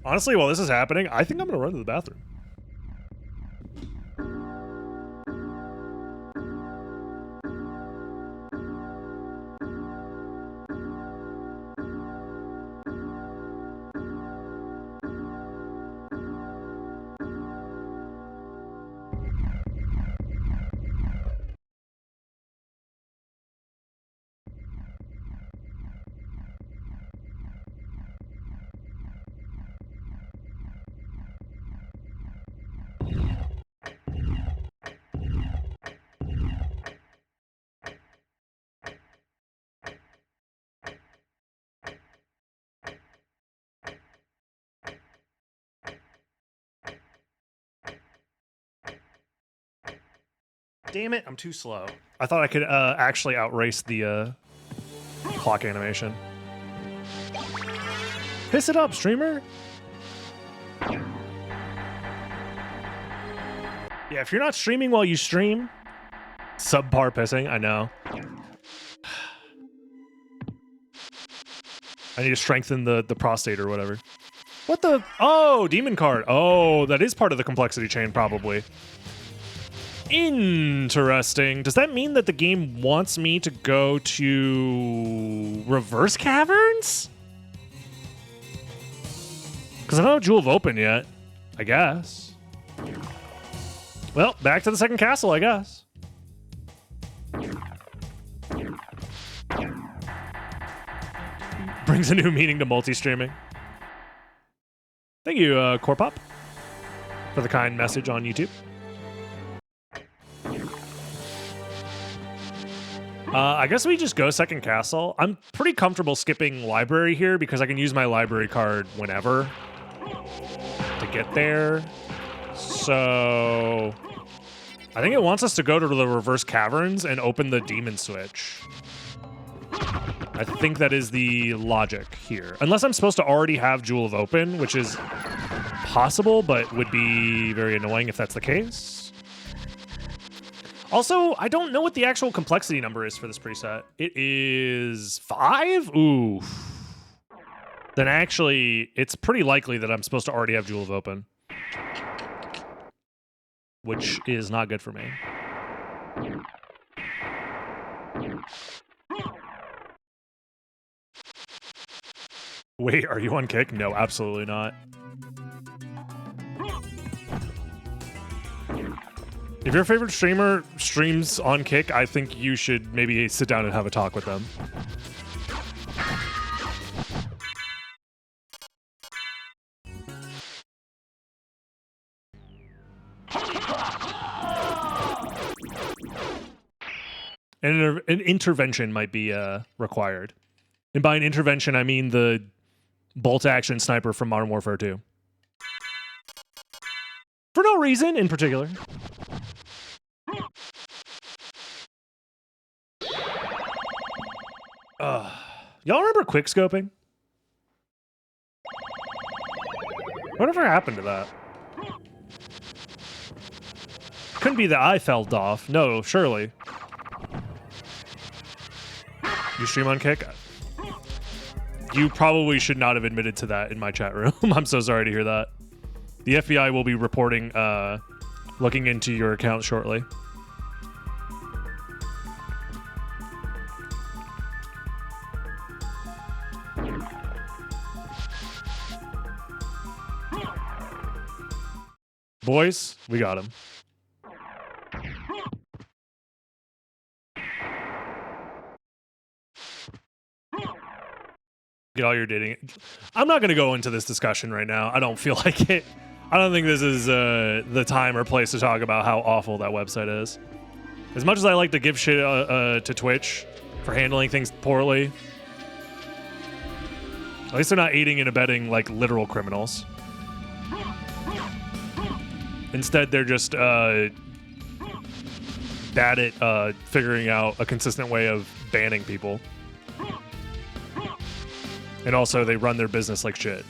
S1: Honestly, while this is happening, I think I'm gonna run to the bathroom. Damn it, I'm too slow. I thought I could actually outrace the clock animation. Piss it up, streamer. Yeah, if you're not streaming while you stream, subpar pissing, I know. I need to strengthen the prostate or whatever. What the? Oh, demon card. Oh, that is part of the complexity chain, probably. Interesting. Does that mean that the game wants me to go to reverse caverns? Because I don't have Jewel of Open yet, I guess. Well, back to the second castle, I guess. Brings a new meaning to multi-streaming. Thank you, Corpop, for the kind message on YouTube. I guess we just go second castle. I'm pretty comfortable skipping library here because I can use my library card whenever to get there. So I think it wants us to go to the reverse caverns and open the demon switch. I think that is the logic here. Unless I'm supposed to already have Jewel of Open, which is possible, but would be very annoying if that's the case. Also, I don't know what the actual complexity number is for this preset. It is 5? Ooh. Then actually, it's pretty likely that I'm supposed to already have Jewel of Open. Which is not good for me. Wait, are you on Kick? No, absolutely not. If your favorite streamer streams on Kick, I think you should maybe sit down and have a talk with them. An intervention might be required. And by an intervention, I mean the bolt-action sniper from Modern Warfare 2. For no reason in particular. Y'all remember quickscoping? Whatever happened to that? Couldn't be that I fell off. No, surely. You stream on Kick? You probably should not have admitted to that in my chat room. I'm so sorry to hear that. The FBI will be reporting, looking into your account shortly. Boys, we got him. Get all your dating. I'm not going to go into this discussion right now. I don't feel like it. I don't think this is the time or place to talk about how awful that website is. As much as I like to give shit to Twitch for handling things poorly, at least they're not aiding and abetting like literal criminals. Instead, they're just bad at figuring out a consistent way of banning people. And also, they run their business like shit.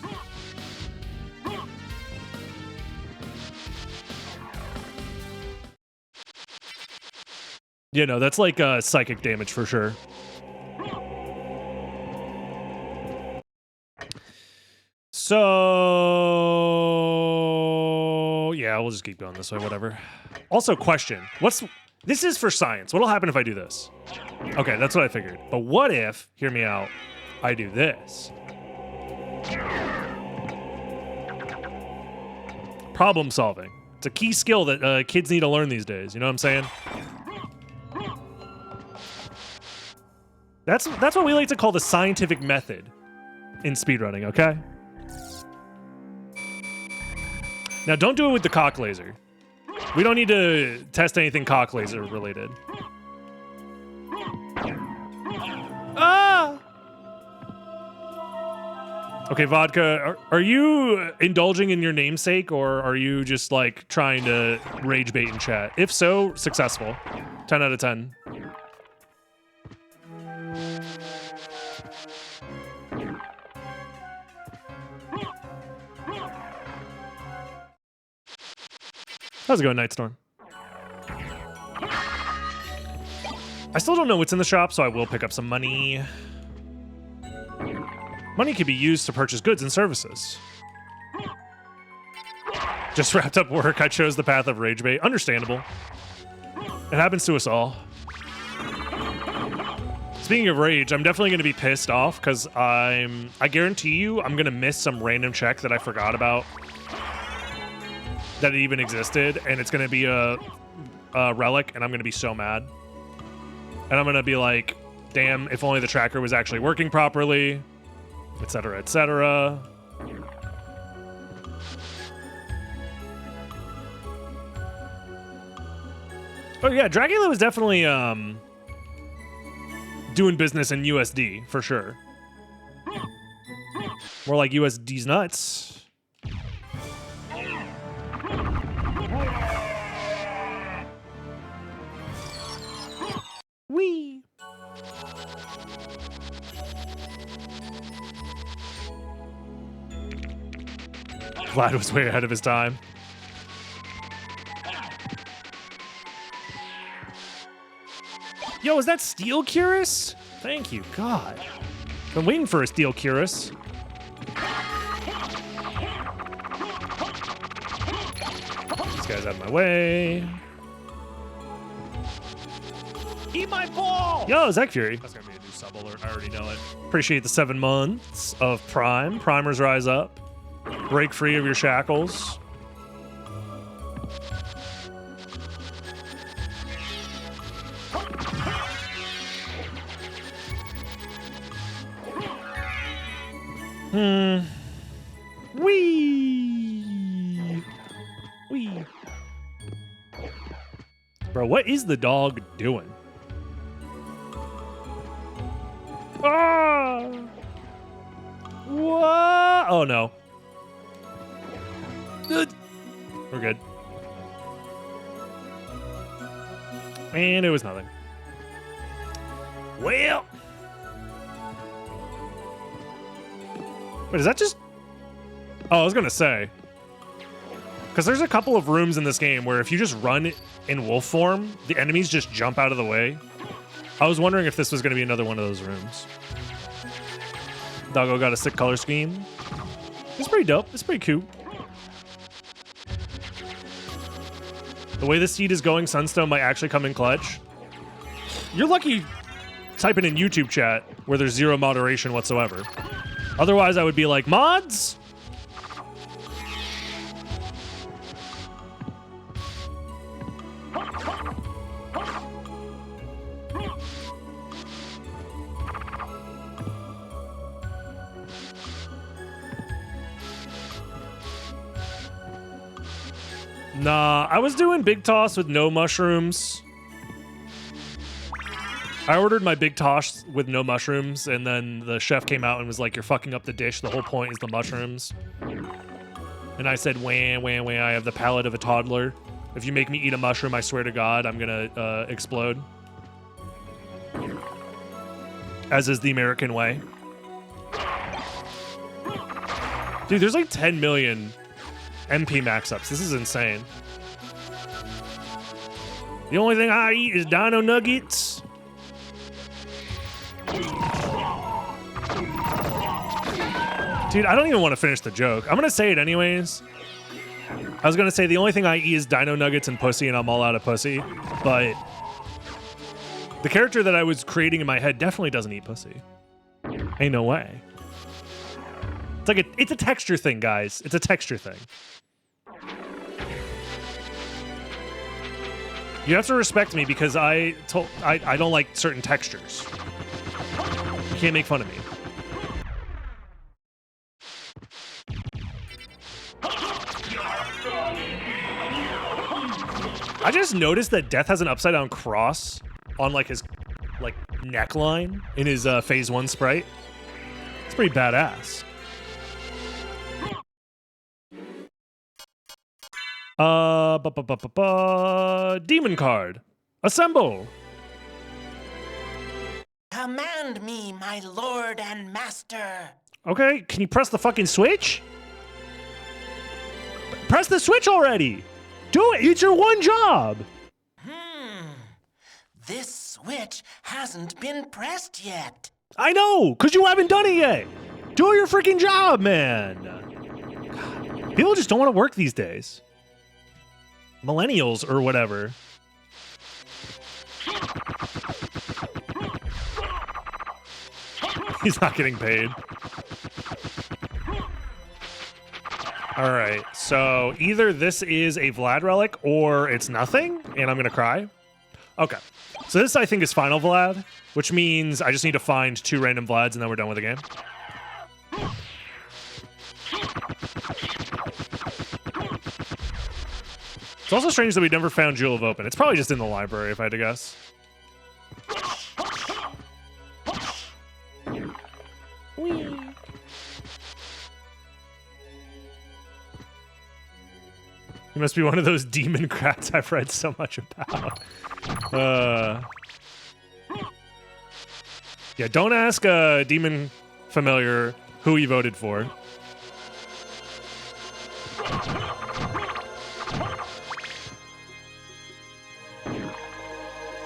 S1: You know, that's like psychic damage for sure. So yeah, we'll just keep going this way, whatever. Also, question. This is for science. What'll happen if I do this? Okay, that's what I figured. But what if, hear me out, I do this? Problem solving. It's a key skill that kids need to learn these days. You know what I'm saying? That's what we like to call the scientific method in speedrunning, okay? Now, don't do it with the cock laser. We don't need to test anything cock laser related. Ah! Okay, Vodka, are you indulging in your namesake, or are you just, like, trying to rage bait in chat? If so, successful. 10 out of 10. How's it going, Nightstorm? I still don't know what's in the shop, so I will pick up some money. Money can be used to purchase goods and services. Just wrapped up work. I chose the path of rage bait. Understandable. It happens to us all. Speaking of rage, I'm definitely going to be pissed off because I guarantee you I'm going to miss some random check that I forgot about that it even existed, and it's going to be a relic, and I'm going to be so mad. And I'm going to be like, damn, if only the tracker was actually working properly, etc., etc. Oh yeah, Dracula was definitely doing business in USD, for sure. More like USD's nuts. Wee. Vlad was way ahead of his time. Yo, is that Steel Curious? Thank you, God. Been waiting for a Steel Curious. This guy's out of my way.
S2: Eat my ball!
S1: Yo, Zach Fury.
S2: That's gonna be a new sub alert. I already know it.
S1: Appreciate the 7 months of Prime. Primers rise up. Break free of your shackles. Wee. Wee. Bro, what is the dog doing? Ah! What? Oh no. We're good. And it was nothing. Well. Wait, is that just... Oh, I was gonna say. Because there's a couple of rooms in this game where if you just run in wolf form, the enemies just jump out of the way. I was wondering if this was gonna be another one of those rooms. Doggo got a sick color scheme. It's pretty dope. It's pretty cool. The way this seed is going, Sunstone might actually come in clutch. You're lucky typing in YouTube chat where there's zero moderation whatsoever. Otherwise, I would be like, mods? Nah, I was doing big toss with no mushrooms. I ordered my big toss with no mushrooms, and then the chef came out and was like, you're fucking up the dish. The whole point is the mushrooms. And I said, wah, wah, wah, I have the palate of a toddler. If you make me eat a mushroom, I swear to God, I'm gonna explode. As is the American way. Dude, there's like 10 million MP max-ups. This is insane. The only thing I eat is dino nuggets. Dude, I don't even want to finish the joke. I'm going to say it anyways. I was going to say the only thing I eat is dino nuggets and pussy, and I'm all out of pussy. But the character that I was creating in my head definitely doesn't eat pussy. Ain't no way. It's like it's a texture thing, guys. It's a texture thing. You have to respect me because I don't like certain textures. You can't make fun of me. I just noticed that Death has an upside down cross on like his neckline in his phase 1 sprite. It's pretty badass. Demon card. Assemble.
S5: Command me, my lord and master.
S1: Okay, can you press the fucking switch? Press the switch already. Do it. It's your one job.
S5: This switch hasn't been pressed yet.
S1: I know, because you haven't done it yet. Do your freaking job, man. People just don't want to work these days. Millennials or whatever. He's not getting paid. All right, so either this is a Vlad relic or it's nothing, and I'm going to cry. Okay, so this I think is final Vlad, which means I just need to find 2 random Vlads and then we're done with the game. It's also strange that we never found Jewel of Open. It's probably just in the library, if I had to guess. Whee. He must be one of those demon crats I've read so much about. Yeah, don't ask a demon familiar who he voted for.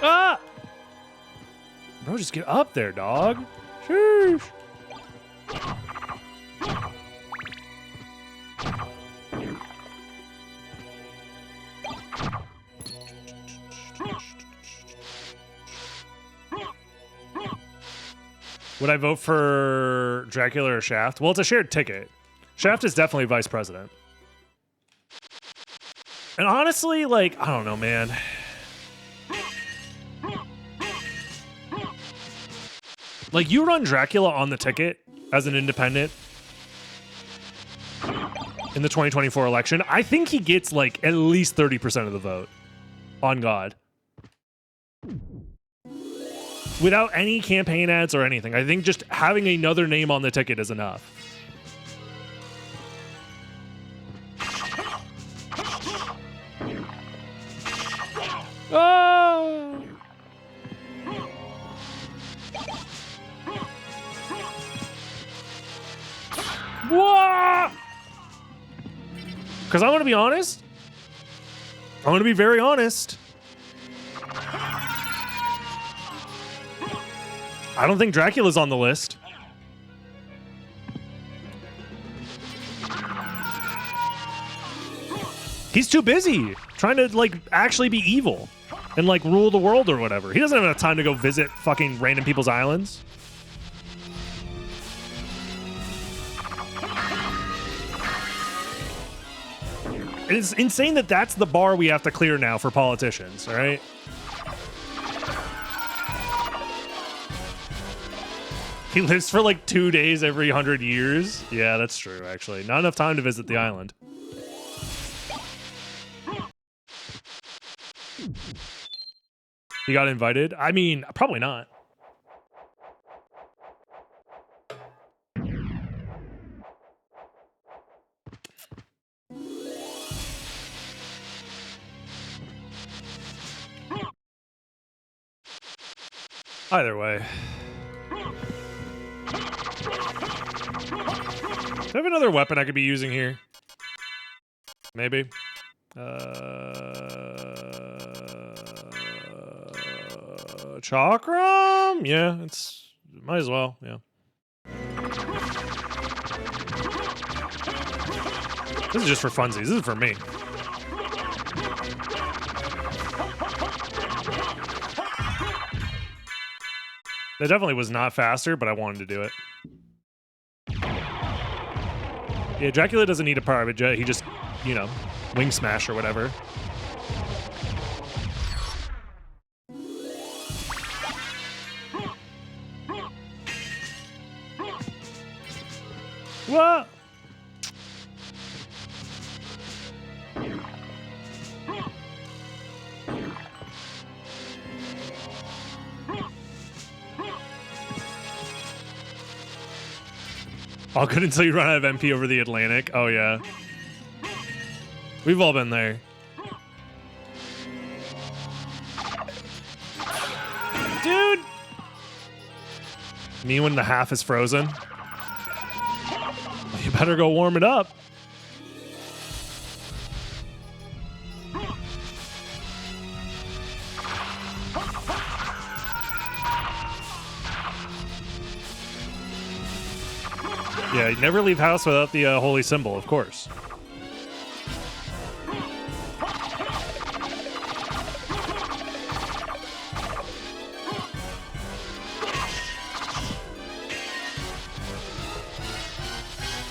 S1: Ah! Bro, just get up there, dog. Sheesh. Would I vote for Dracula or Shaft? Well, it's a shared ticket. Shaft is definitely vice president. And honestly, like, I don't know, man. Like, you run Dracula on the ticket as an independent in the 2024 election. I think he gets, like, at least 30% of the vote. On God. Without any campaign ads or anything. I think just having another name on the ticket is enough. Oh! What? Because I'm going to be honest. I'm going to be very honest. I don't think Dracula's on the list. He's too busy trying to, like, actually be evil and, like, rule the world or whatever. He doesn't have enough time to go visit fucking random people's islands. It's insane that that's the bar we have to clear now for politicians, all right? He lives for like 2 days every 100 years. Yeah, that's true, actually. Not enough time to visit the island. He got invited? I mean, probably not. Either way. Do I have another weapon I could be using here? Maybe. Chakram? Yeah, might as well, yeah. This is just for funsies. This is for me. That definitely was not faster, but I wanted to do it. Yeah, Dracula doesn't need a private jet. He just, you know, wing smash or whatever. What? All good until you run out of MP over the Atlantic. Oh, yeah. We've all been there. Dude! Me when the half is frozen. You better go warm it up. Yeah, you never leave house without the holy symbol, of course.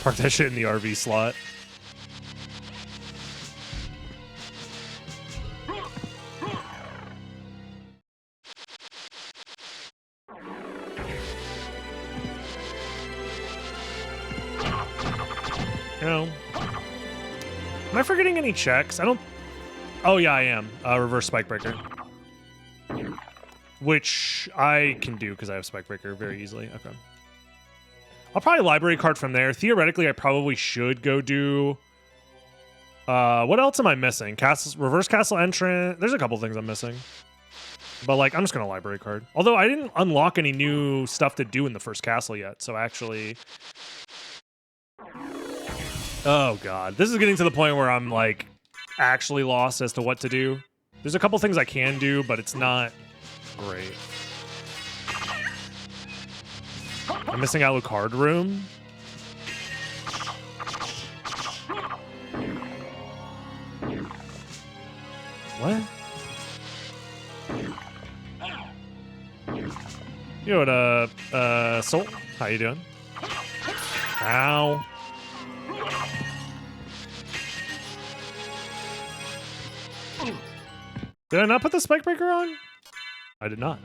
S1: Park that shit in the RV slot. You know, am I forgetting any checks? I don't. Oh yeah, I am. Reverse spike breaker, which I can do because I have spike breaker very easily. Okay. I'll probably library card from there. Theoretically, I probably should go do. What else am I missing? Reverse castle entrant. There's a couple things I'm missing, but like I'm just gonna library card. Although I didn't unlock any new stuff to do in the first castle yet, so actually. Oh god, this is getting to the point where I'm like actually lost as to what to do. There's a couple things I can do, but it's not great. I'm missing Alucard room. What? Yo, what, Soul? How you doing? Ow. Did I not put the spike breaker on? I did not.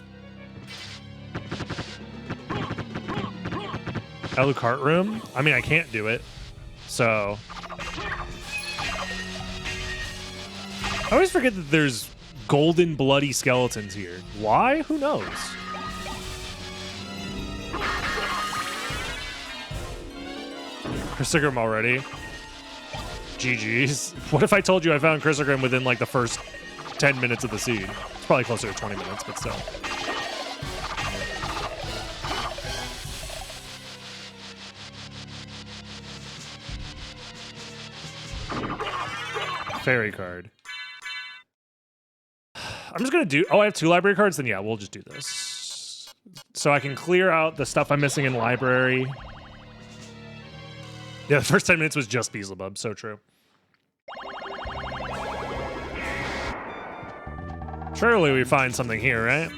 S1: Alucard room? I mean, I can't do it. So. I always forget that there's golden bloody skeletons here. Why? Who knows? Chrysogrim already. GG's. What if I told you I found Chrysogrim within like the first 10 minutes of the seed? It's probably closer to 20 minutes, but still. Fairy card. I'm just gonna do. Oh, I have 2 library cards. Then yeah, we'll just do this, so I can clear out the stuff I'm missing in library. Yeah, the first 10 minutes was just Beelzebub. So true. Surely we find something here, right?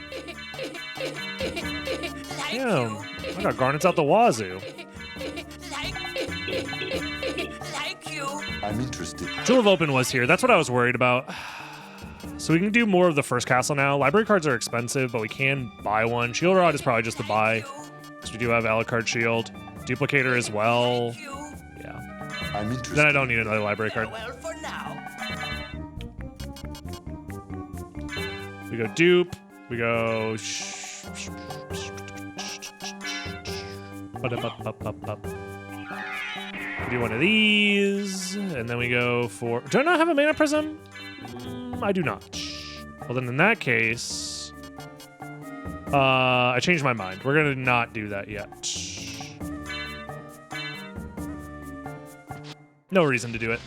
S1: Damn, I got garnets out the wazoo.
S6: I'm interested.
S1: Jewel of Open was here. That's what I was worried about. So we can do more of the first castle now. Library cards are expensive, but we can buy one. Shield Rod is probably just the buy, because we do have Alucard Shield. Duplicator as well. Yeah.
S6: I'm interested.
S1: Then I don't need another library card.
S5: Well, for now.
S1: We go dupe. We go. We do one of these, and then we go for. Do I not have a mana prism? I do not. Well, then in that case, I changed my mind. We're gonna not do that yet. No reason to do it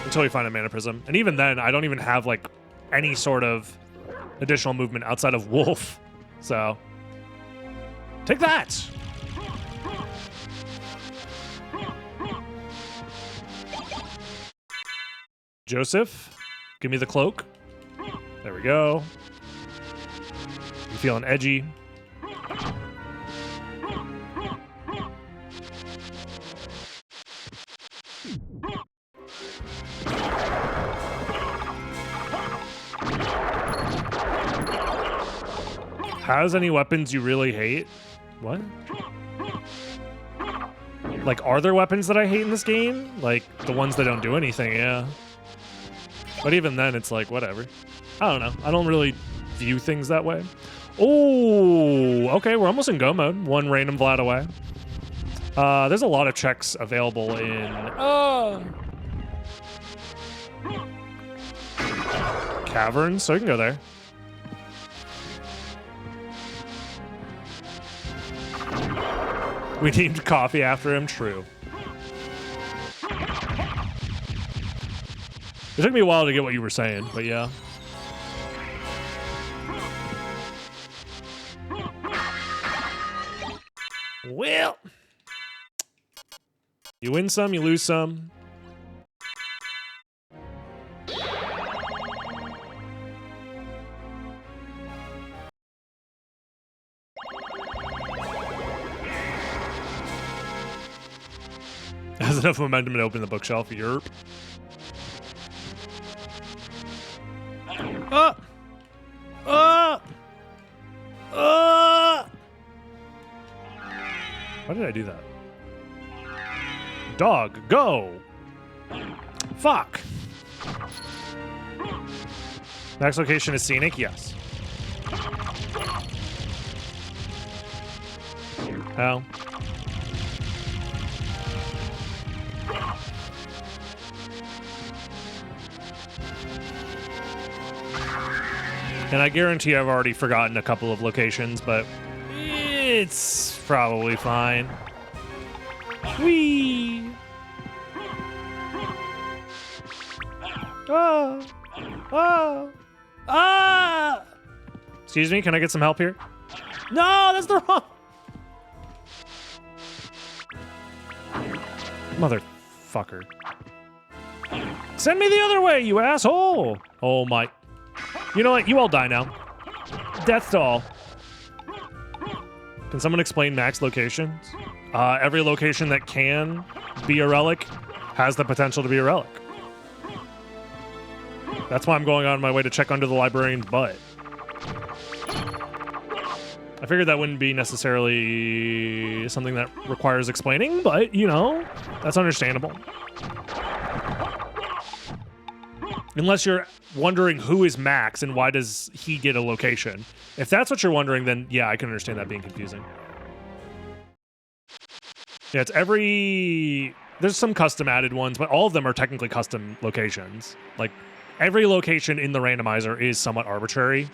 S1: until we find a mana prism, and even then, I don't even have like any sort of additional movement outside of Wolf. So take that. Joseph, give me the cloak. There we go. I'm feeling edgy. Has any weapons you really hate? What? Like, are there weapons that I hate in this game? Like, the ones that don't do anything, yeah. But even then, it's like, whatever. I don't know. I don't really view things that way. Oh, okay, we're almost in go mode. One random Vlad away. There's a lot of checks available in... caverns, so you can go there. We named coffee after him, true. It took me a while to get what you were saying, but yeah. Well, you win some, you lose some. Has enough momentum to open the bookshelf. Yerp. Ah! Ah! Ah! Why did I do that? Dog, go! Fuck! Next location is scenic? Yes. Hell. And I guarantee I've already forgotten a couple of locations, but it's probably fine. Whee! Ah! Ah! Ah! Excuse me, can I get some help here? No, that's the wrong... Motherfucker. Send me the other way, you asshole! Oh my... You know what? You all die now. Death to all. Can someone explain max locations? Every location that can be a relic has the potential to be a relic. That's why I'm going on my way to check under the librarian's butt. I figured that wouldn't be necessarily something that requires explaining, but, you know, that's understandable. Unless you're wondering who is Max and why does he get a location. If that's what you're wondering, then yeah, I can understand that being confusing. Yeah, it's every... There's some custom added ones, but all of them are technically custom locations. Like, every location in the randomizer is somewhat arbitrary.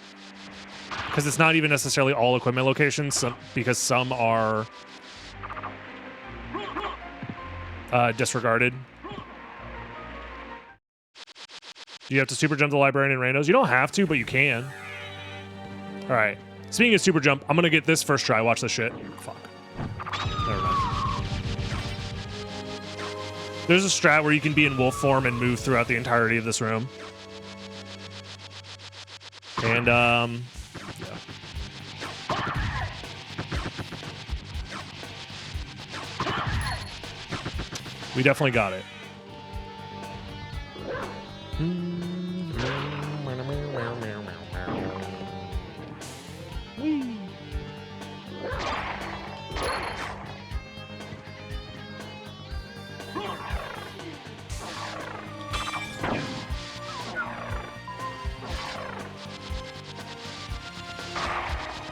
S1: Because it's not even necessarily all equipment locations, because some are disregarded. Do you have to super jump the librarian in randos? You don't have to, but you can. All right. Speaking of super jump, I'm going to get this first try. Watch this shit. Fuck. Never mind. There's a strat where you can be in wolf form and move throughout the entirety of this room. And, yeah. We definitely got it.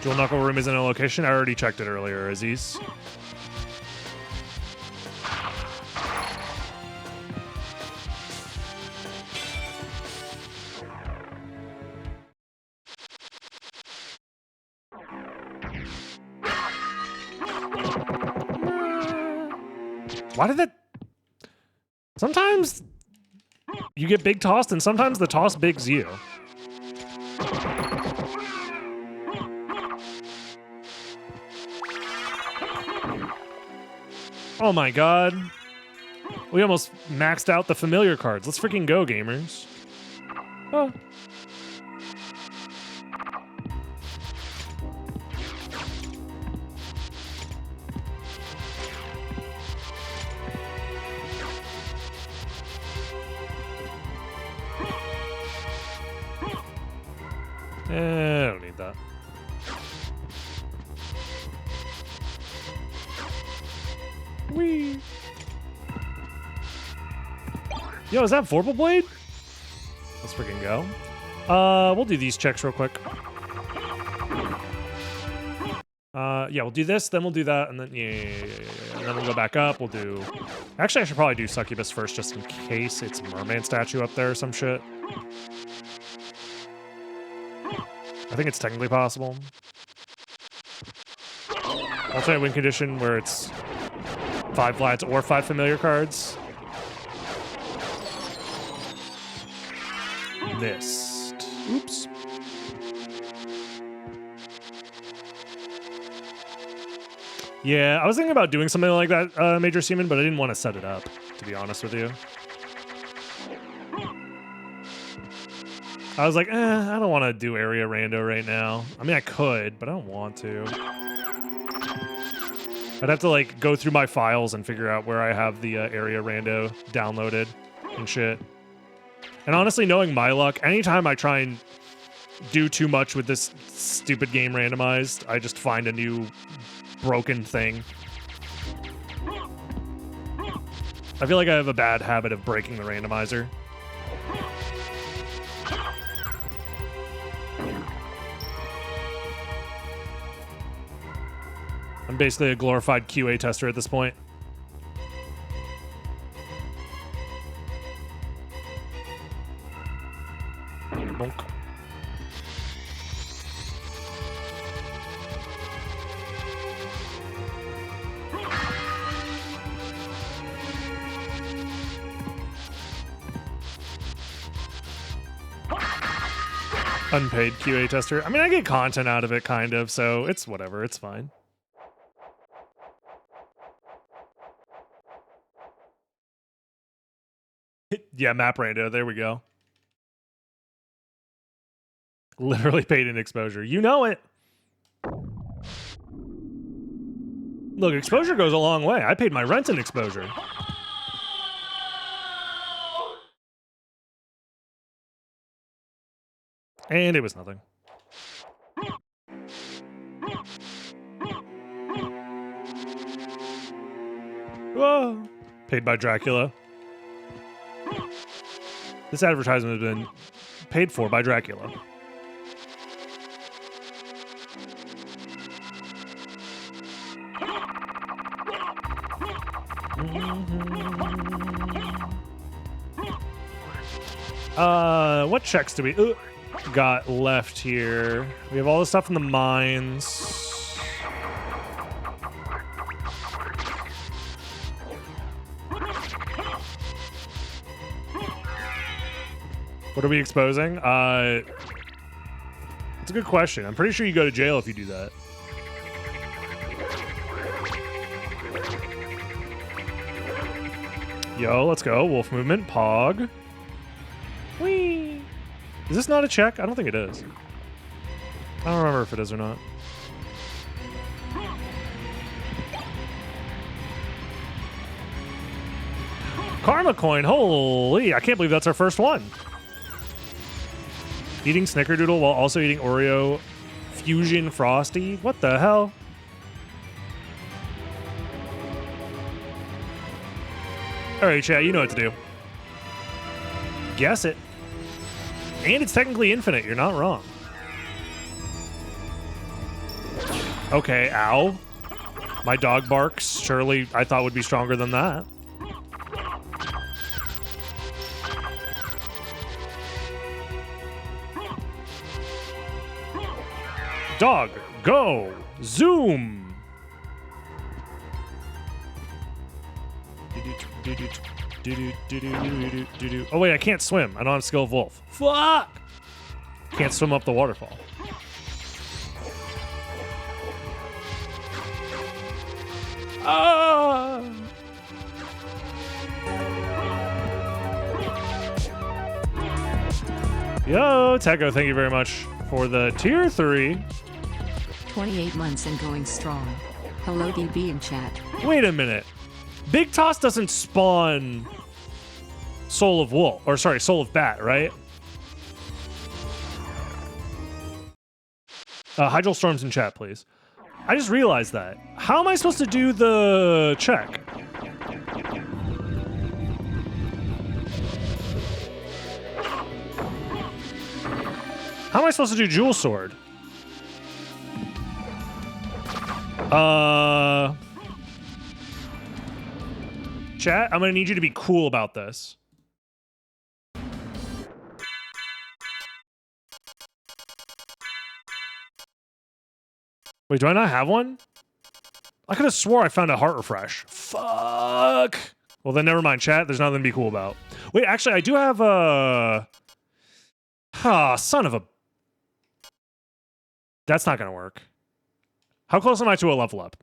S1: Jewel Knuckle Room isn't a location. I already checked it earlier, Aziz. Why did that... Sometimes you get big tossed and sometimes the toss bigs you. Oh my god. We almost maxed out the familiar cards. Let's freaking go, gamers. Oh. I don't need that. Whee! Yo, is that Vorpal Blade? Let's freaking go. We'll do these checks real quick. Yeah, we'll do this, then we'll do that, and then yeah. And then we'll go back up. We'll do. Actually, I should probably do Succubus first, just in case it's Merman statue up there or some shit. I think it's technically possible. Alternate win condition where it's 5 flats or 5 familiar cards. Missed. Oops. Yeah, I was thinking about doing something like that, Major Seaman, but I didn't want to set it up, to be honest with you. I was like, I don't want to do area rando right now. I mean, I could, but I don't want to. I'd have to, like, go through my files and figure out where I have the area rando downloaded and shit. And honestly, knowing my luck, anytime I try and do too much with this stupid game randomized, I just find a new broken thing. I feel like I have a bad habit of breaking the randomizer. I'm basically a glorified QA tester at this point. Bonk. Unpaid QA tester. I mean, I get content out of it, kind of, so it's whatever. It's fine. Yeah, map rando. There we go. Literally paid in exposure. You know it. Look, exposure goes a long way. I paid my rent in exposure. And it was nothing. Whoa. Paid by Dracula. This advertisement has been paid for by Dracula. What checks do we got left here? We have all the stuff in the mines. What are we exposing? It's a good question. I'm pretty sure you go to jail if you do that. Yo, let's go. Wolf movement. Pog. Whee! Is this not a check? I don't think it is. I don't remember if it is or not. Karma coin. Holy, I can't believe that's our first one. Eating Snickerdoodle while also eating Oreo Fusion Frosty? What the hell? Alright, chat, you know what to do. Guess it. And it's technically infinite, you're not wrong. Okay, ow. My dog barks, surely I thought would be stronger than that. Dog, go! Zoom! Oh wait, I can't swim. I don't have skill of wolf. Fuck! Can't swim up the waterfall. Ah! Yo, Techo, thank you very much for the tier 3.
S3: 28 months and going strong. Hello DB in chat.
S1: Wait a minute. Big Toss doesn't spawn Soul of Wolf, or sorry, Soul of Bat, right? Hydral Storms in chat, please. I just realized that. How am I supposed to do the check? How am I supposed to do Jewel Sword? Chat, I'm gonna need you to be cool about this. Wait, do I not have one? I could have swore I found a heart refresh. Fuck. Well, then never mind, chat. There's nothing to be cool about. Wait, actually, I do have a... son of a... That's not gonna work. How close am I to a level up?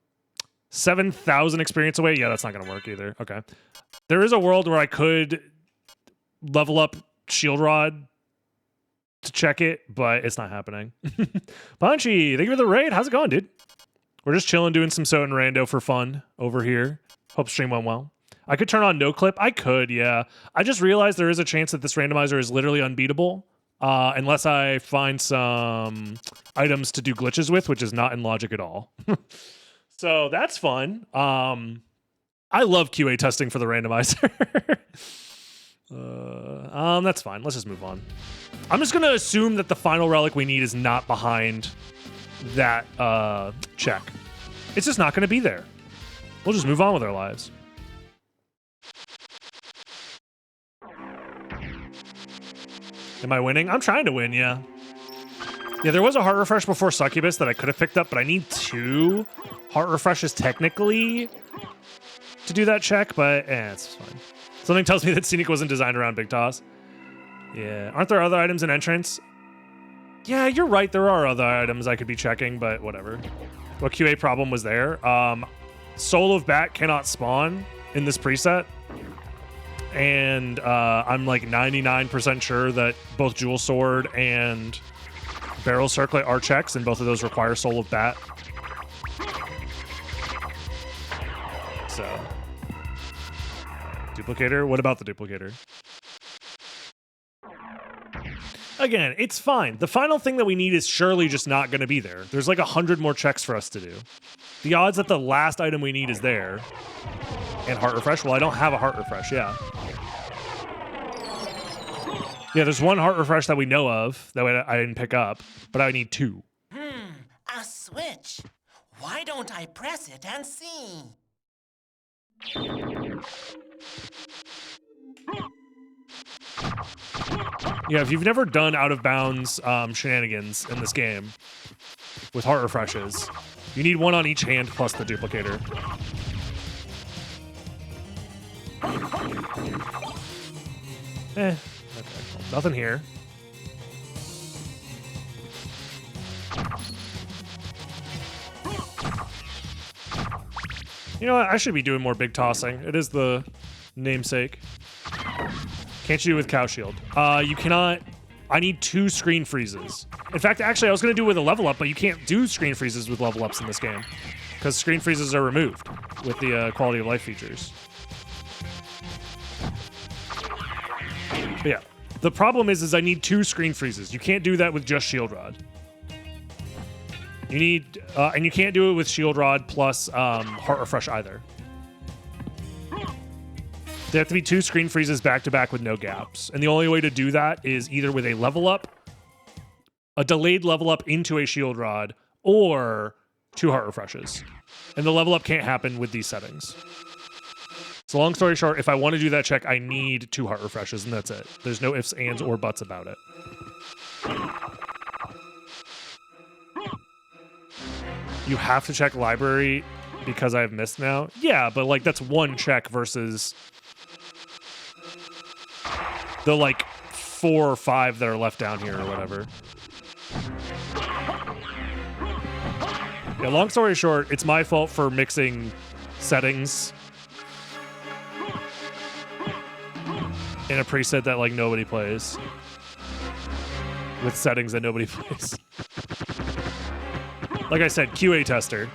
S1: 7,000 experience away? Yeah, that's not gonna work either. Okay. There is a world where I could level up Shield Rod to check it, but it's not happening. Punchy, thank you for the raid. How's it going, dude? We're just chilling, doing some SotN Rando for fun over here. Hope stream went well. I could turn on no clip. I could, yeah. I just realized there is a chance that this randomizer is literally unbeatable. Unless I find some items to do glitches with, which is not in logic at all. So that's fun. I love QA testing for the randomizer. That's fine. Let's just move on. I'm just going to assume that the final relic we need is not behind that check. It's just not going to be there. We'll just move on with our lives. Am I winning? I'm trying to win, yeah. Yeah, there was a heart refresh before Succubus that I could have picked up, but I need 2 heart refreshes technically to do that check, but it's fine. Something tells me that Scenic wasn't designed around Big Toss. Yeah. Aren't there other items in entrance? Yeah, you're right. There are other items I could be checking, but whatever. What QA problem was there? Soul of Bat cannot spawn in this preset. And I'm like 99% sure that both Jewel Sword and Barrel Circlet are checks, and both of those require Soul of Bat. So, duplicator? What about the duplicator? Again, it's fine. The final thing that we need is surely just not going to be there. There's like 100 more checks for us to do. The odds that the last item we need is there. And heart refresh? Well, I don't have a heart refresh, yeah. Yeah, there's 1 heart refresh that we know of that I didn't pick up, but I need 2.
S5: A switch. Why don't I press it and see?
S1: Yeah, if you've never done out of bounds shenanigans in this game with heart refreshes, you need 1 on each hand plus the duplicator. Okay. Nothing here. You know what? I should be doing more big tossing. It is the namesake. Can't you do with Cow Shield? You cannot... I need 2 screen freezes. In fact, actually, I was going to do it with a level up, but you can't do screen freezes with level ups in this game. Because screen freezes are removed with the quality of life features. But yeah. The problem is I need 2 screen freezes. You can't do that with just Shield Rod. You need... and you can't do it with Shield Rod plus Heart Refresh either. There have to be 2 screen freezes back to back with no gaps. And the only way to do that is either with a level up, a delayed level up into a Shield Rod, or 2 heart refreshes. And the level up can't happen with these settings. So long story short, if I want to do that check, I need 2 heart refreshes, and that's it. There's no ifs, ands, or buts about it. You have to check library because I've missed now? Yeah, but like that's 1 check versus the like 4 or 5 that are left down here or whatever. Yeah, long story short, it's my fault for mixing settings in a preset that like nobody plays. with settings that nobody plays. Like I said, QA tester.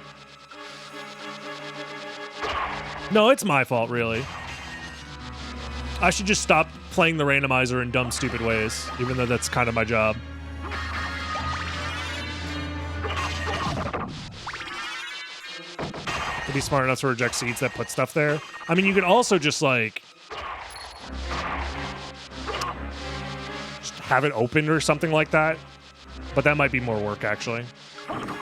S1: No, it's my fault, really. I should just stop playing the randomizer in dumb, stupid ways, even though that's kind of my job. To be smart enough to reject seeds that put stuff there. I mean, you could also just, like, just have it opened or something like that. But that might be more work, actually.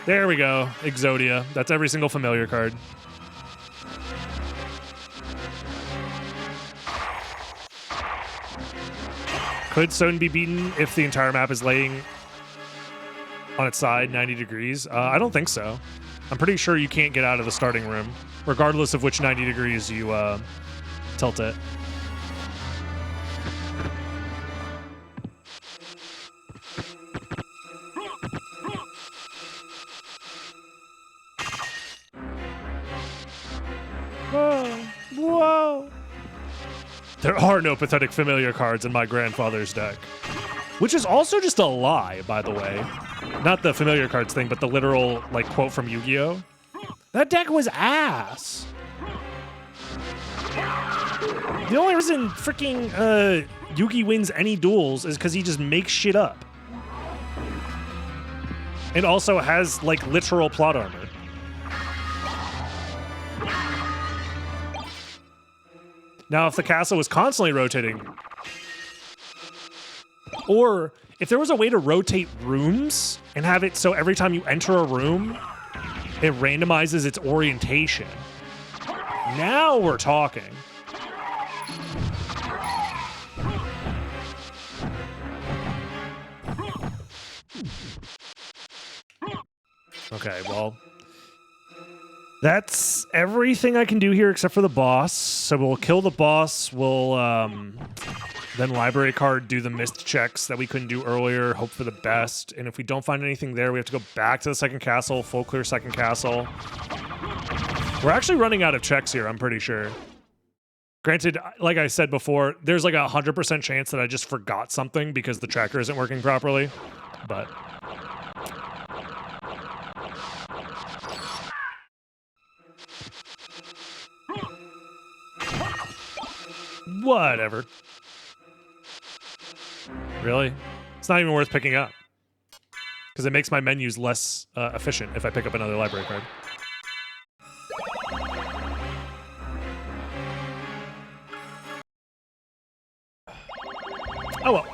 S1: There we go. Exodia. That's every single familiar card. Could SotN be beaten if the entire map is laying on its side 90 degrees? I don't think so. I'm pretty sure you can't get out of the starting room, regardless of which 90 degrees you tilt it. Whoa! Whoa! There are no pathetic familiar cards in my grandfather's deck. Which is also just a lie, by the way. Not the familiar cards thing, but the literal, like, quote from Yu-Gi-Oh! That deck was ass! The only reason freaking Yugi wins any duels is because he just makes shit up. And also has, like, literal plot armor. Now, if the castle was constantly rotating, or if there was a way to rotate rooms and have it so every time you enter a room, it randomizes its orientation. Now we're talking. Okay, well, that's everything I can do here except for the boss. So we'll kill the boss. We'll then library card, do the missed checks that we couldn't do earlier, hope for the best. And if we don't find anything there, we have to go back to the second castle, full clear second castle. We're actually running out of checks here, I'm pretty sure. Granted, like I said before, there's like a 100% chance that I just forgot something because the tracker isn't working properly, but... whatever. Really? It's not even worth picking up. Because it makes my menus less efficient if I pick up another library card. Oh well.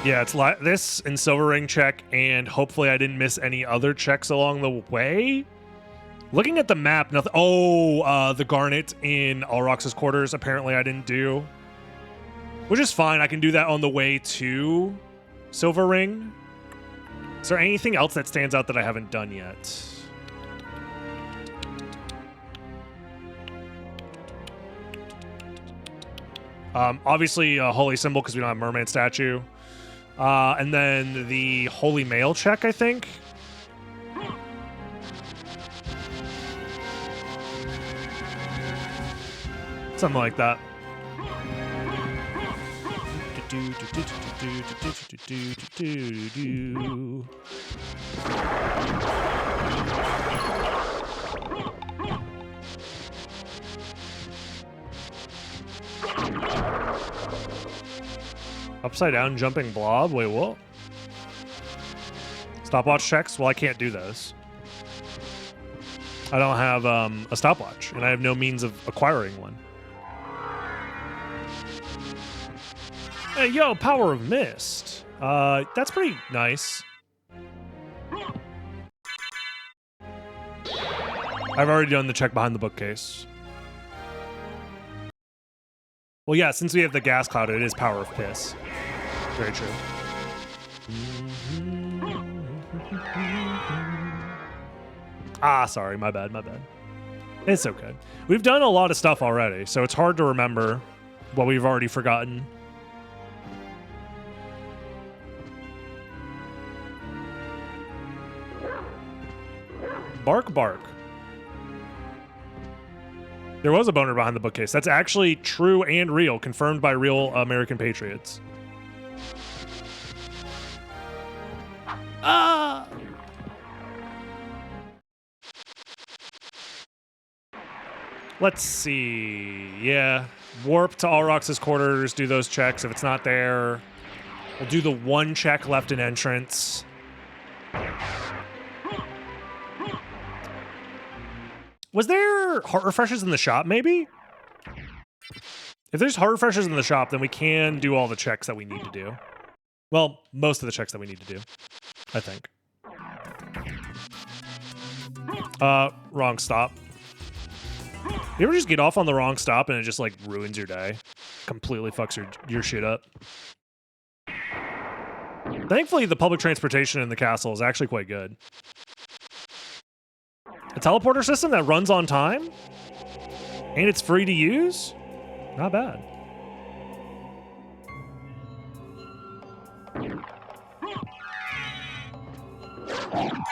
S1: Yeah, it's this and Silver Ring check, and hopefully I didn't miss any other checks along the way. Looking at the map, nothing. Oh, the Garnet in Alrox's quarters, apparently I didn't do. Which is fine, I can do that on the way to Silver Ring. Is there anything else that stands out that I haven't done yet? Obviously, a Holy Symbol because we don't have Merman Statue. And then the Holy Mail check, I think. Something like that. Upside down jumping blob? Wait, what? Stopwatch checks? Well, I can't do those. I don't have a stopwatch, and I have no means of acquiring one. Hey, yo, Power of Mist. That's pretty nice. I've already done the check behind the bookcase. Well, yeah, since we have the gas cloud, it is Power of Piss. Very true. Ah, sorry, my bad, my bad. It's okay. We've done a lot of stuff already, so it's hard to remember what we've already forgotten. Bark, bark. There was a boner behind the bookcase. That's actually true and real, confirmed by real American patriots. Ah! Let's see. Yeah. Warp to Alrox's quarters, do those checks. If it's not there, we'll do the one check left in entrance. Was there heart refreshers in the shop, maybe? If there's heart refreshers in the shop, then we can do all the checks that we need to do. Well, most of the checks that we need to do, I think. Wrong stop. You ever just get off on the wrong stop and it just like ruins your day? Completely fucks your shit up. Thankfully, the public transportation in the castle is actually quite good. A teleporter system that runs on time? And it's free to use? Not bad.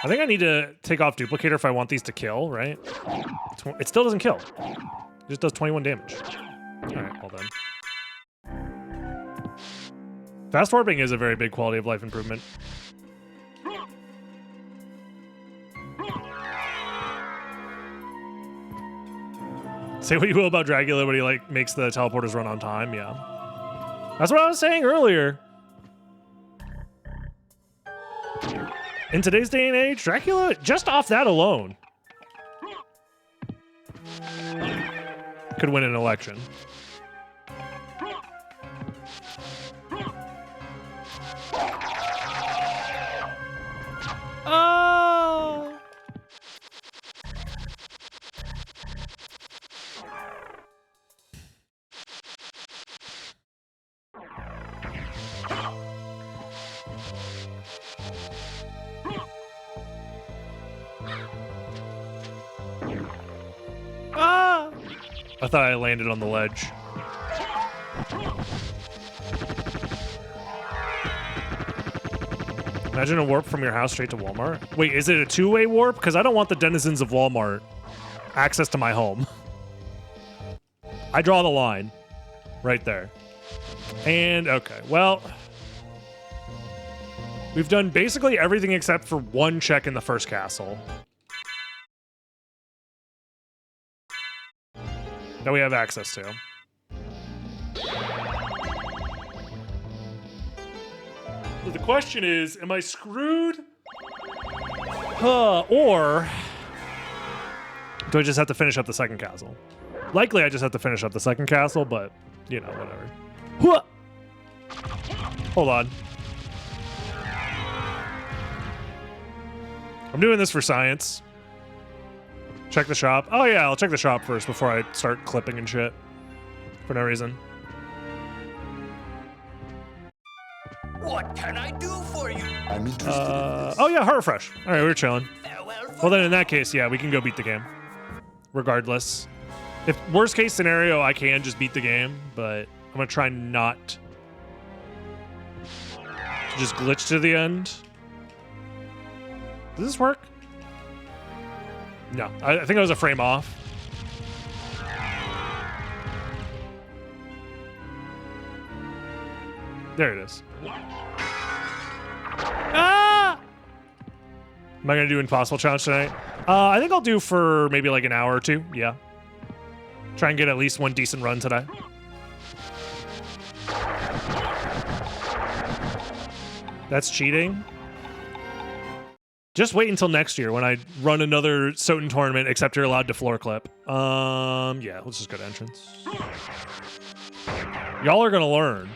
S1: I think I need to take off Duplicator if I want these to kill, right? It still doesn't kill. It just does 21 damage. Alright, well then. Fast warping is a very big quality of life improvement. Say what you will about Dracula, but he like makes the teleporters run on time, yeah. That's what I was saying earlier. In today's day and age, Dracula, just off that alone, could win an election. Oh! Ah! I thought I landed on the ledge. Imagine a warp from your house straight to Walmart. Wait, is it a two-way warp? Because I don't want the denizens of Walmart access to my home. I draw the line right there. And, okay, well, we've done basically everything except for one check in the first castle that we have access to. So the question is, am I screwed? Or do I just have to finish up the second castle? Likely I just have to finish up the second castle, but, you know, whatever. Hua! Hold on. I'm doing this for science. Check the shop. Oh yeah, I'll check the shop first before I start clipping and shit. For no reason.
S5: What can I do for you?
S6: I'm interested in this.
S1: Oh yeah, heart refresh. All right, we're chilling.
S5: Farewell for
S1: Well then in that case, yeah, we can go beat the game. Regardless. If worst case scenario, I can just beat the game, but I'm gonna try not to just glitch to the end. Does this work? No, I think I was a frame off. There it is. Ah! Am I gonna do Impossible Challenge tonight? I think I'll do for maybe like an hour or two, yeah. Try and get at least one decent run today. That's cheating. Just wait until next year when I run another SotN tournament, except you're allowed to floor clip. Yeah, let's just go to entrance. Y'all are gonna learn.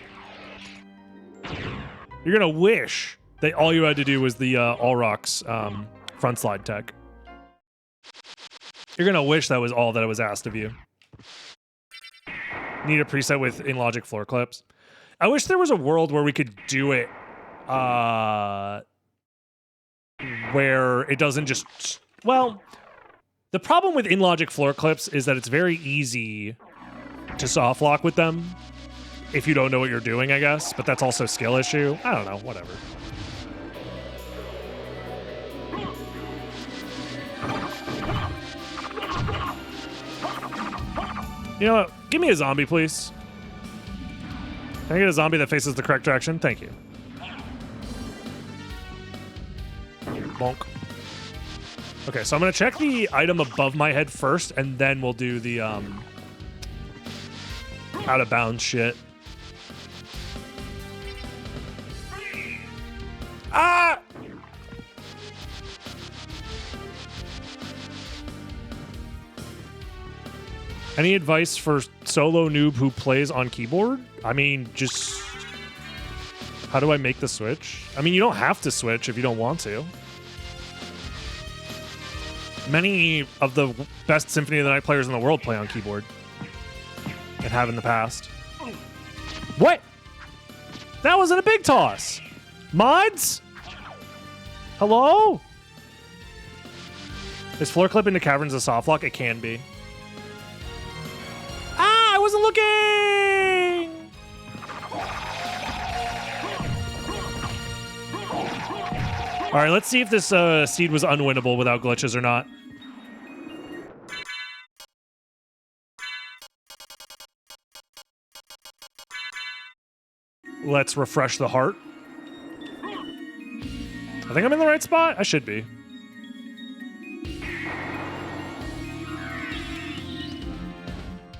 S1: You're gonna wish that all you had to do was the All Rocks front slide tech. You're gonna wish that was all that was asked of you. Need a preset with in-logic floor clips. I wish there was a world where we could do it where it doesn't just... Well, the problem with in-logic floor clips is that it's very easy to soft lock with them if you don't know what you're doing, I guess. But that's also a skill issue. I don't know, whatever. You know what? Give me a zombie, please. Can I get a zombie that faces the correct direction? Thank you. Bonk. Okay, so I'm gonna check the item above my head first, and then we'll do the out of bounds shit. Ah! Any advice for solo noob who plays on keyboard? I mean, just how do I make the switch? I mean, you don't have to switch if you don't want to. Many of the best Symphony of the Night players in the world play on keyboard and have in the past. What? That wasn't a big toss. Mods? Hello? Is floor clip into caverns a soft lock? It can be. Ah, I wasn't looking! All right, let's see if this seed was unwinnable without glitches or not. Let's refresh the heart. I think I'm in the right spot. I should be.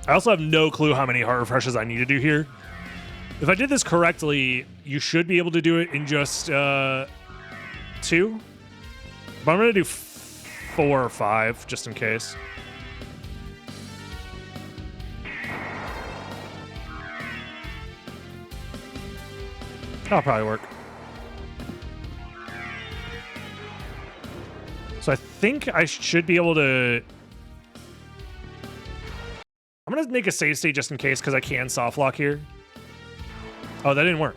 S1: I also have no clue how many heart refreshes I need to do here. If I did this correctly, you should be able to do it in just 2. But I'm going to do 4 or 5 just in case. That'll probably work. So I think I should be able to... I'm going to make a save state just in case because I can soft lock here. Oh, that didn't work.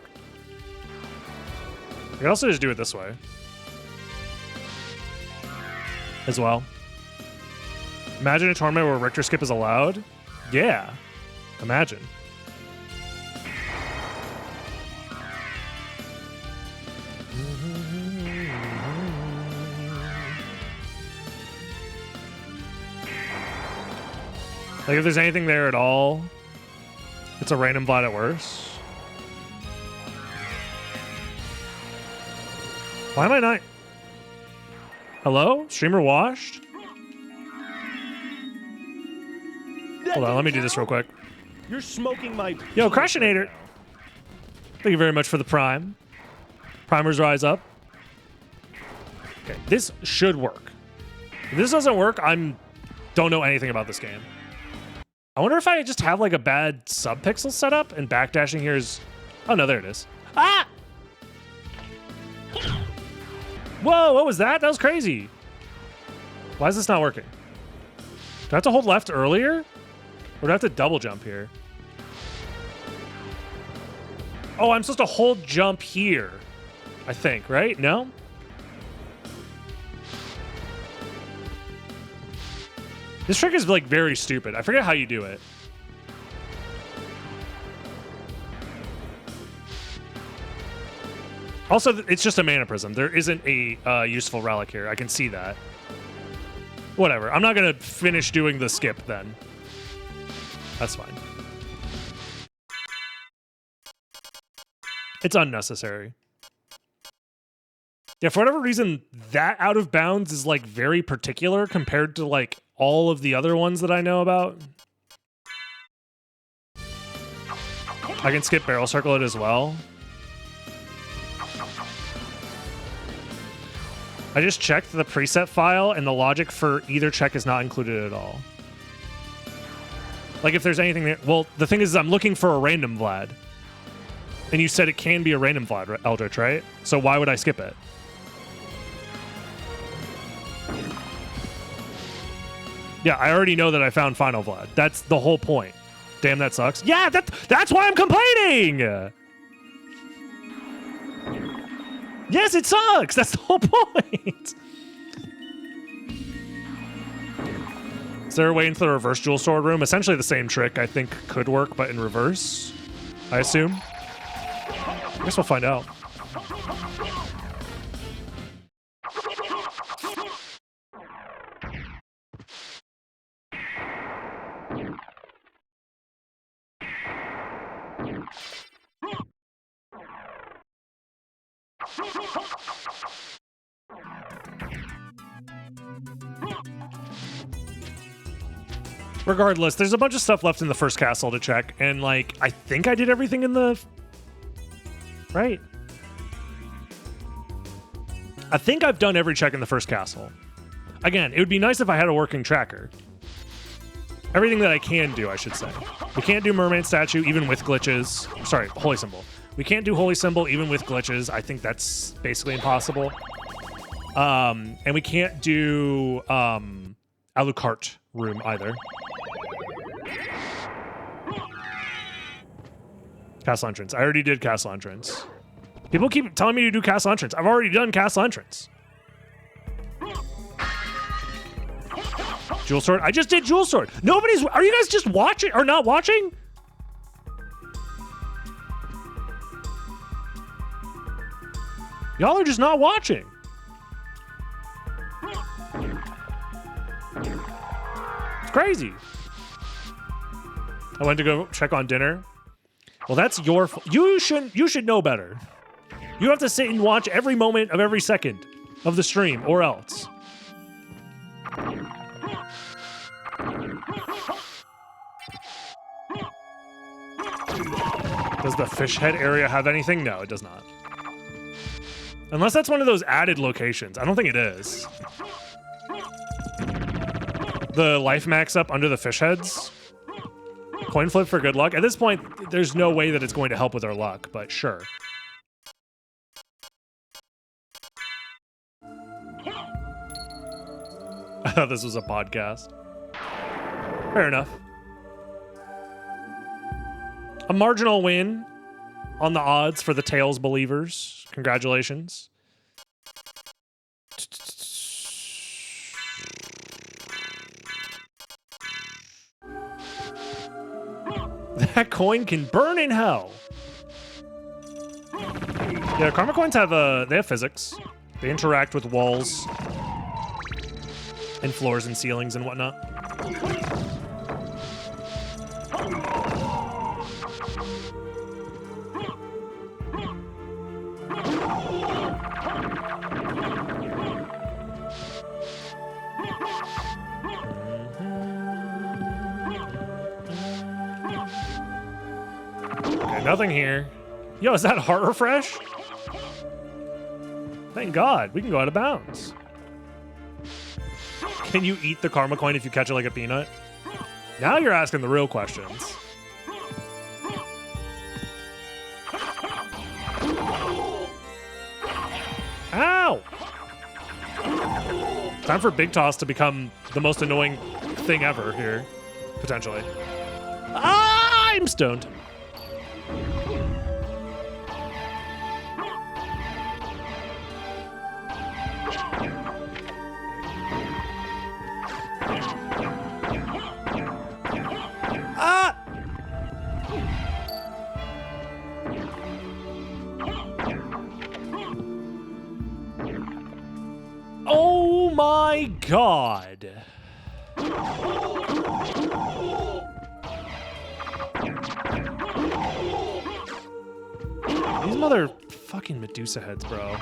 S1: I can also just do it this way. As well. Imagine a tournament where Richter skip is allowed. Yeah. Imagine. Like, if there's anything there at all, it's a random Vlad at worst. Why am I not... Hello? Streamer washed? Hold on, let me do this real quick.
S2: You're smoking my...
S1: Yo, Crashinator! Thank you very much for the Prime. Primers rise up. Okay, this should work. If this doesn't work, don't know anything about this game. I wonder if I just have like a bad subpixel setup and backdashing here is... Oh no, there it is. Ah! Whoa, what was that? That was crazy. Why is this not working? Do I have to hold left earlier? Or do I have to double jump here? Oh, I'm supposed to hold jump here. I think, right? No? This trick is like very stupid. I forget how you do it. Also, it's just a mana prism. There isn't a useful relic here. I can see that. Whatever. I'm not going to finish doing the skip then. That's fine. It's unnecessary. Yeah, for whatever reason, that out of bounds is like very particular compared to like all of the other ones that I know about. I can skip barrel circle it as well. I just checked the preset file and the logic for either check is not included at all. Like if there's anything there, well, the thing is I'm looking for a random Vlad. And you said it can be a random Vlad, Eldritch, right? So why would I skip it? Yeah, I already know that I found Final Vlad. That's the whole point. Damn, that sucks. Yeah, that's why I'm complaining! Yes, it sucks! That's the whole point! Is there a way into the reverse dual sword room? Essentially the same trick, I think, could work, but in reverse, I assume. I guess we'll find out. Regardless, there's a bunch of stuff left in the first castle to check, and like I think I did everything in the right. I think I've done every check in the first castle. Again, it would be nice if I had a working tracker. Everything that I can do, I should say. We can't do mermaid statue even with glitches. Sorry, holy symbol. We can't do holy symbol even with glitches. I think that's basically impossible. And we can't do Alucard room either. Castle entrance. I already did castle entrance. People keep telling me to do castle entrance. I've already done castle entrance. Jewel sword. I just did jewel sword. Nobody's. Are you guys just watching or not watching? Y'all are just not watching. It's crazy. I went to go check on dinner. Well, that's your fault. You should know better. You have to sit and watch every moment of every second of the stream, or else. Does the fish head area have anything? No, it does not. Unless that's one of those added locations. I don't think it is. The life max up under the fish heads. Coin flip for good luck. At this point, there's no way that it's going to help with our luck, but sure. I thought this was a podcast. Fair enough. A marginal win on the odds for the Tails believers. Congratulations. That coin can burn in hell. Yeah, karma coins have they have physics. They interact with walls and floors and ceilings and whatnot. Okay, nothing here. Yo, is that heart refresh? Thank God, we can go out of bounds. Can you eat the karma coin if you catch it like a peanut? Now you're asking the real questions. Ow! Time for Big Toss to become the most annoying thing ever here, potentially. Ah, I'm stoned. Oh my God. These motherfucking Medusa heads, bro.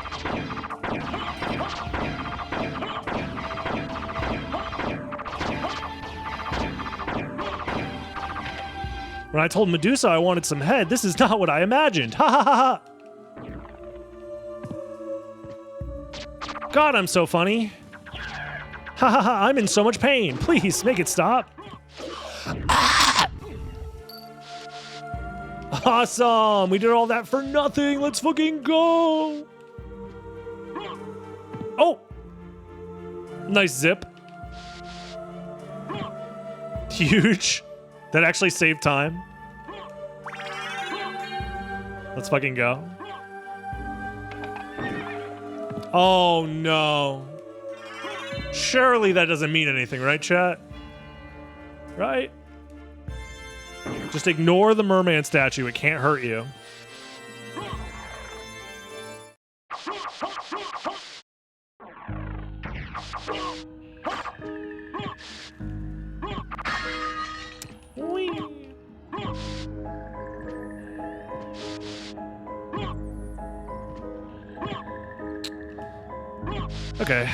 S1: When I told Medusa I wanted some head, this is not what I imagined. Ha ha ha ha. God, I'm so funny. Ha ha ha, I'm in so much pain. Please, make it stop. Ah! Awesome, we did all that for nothing. Let's fucking go. Oh. Nice zip. Huge. That actually saved time. Let's fucking go. Oh no. Surely that doesn't mean anything, right, chat? Right? Just ignore the merman statue. It can't hurt you. Whee. Okay.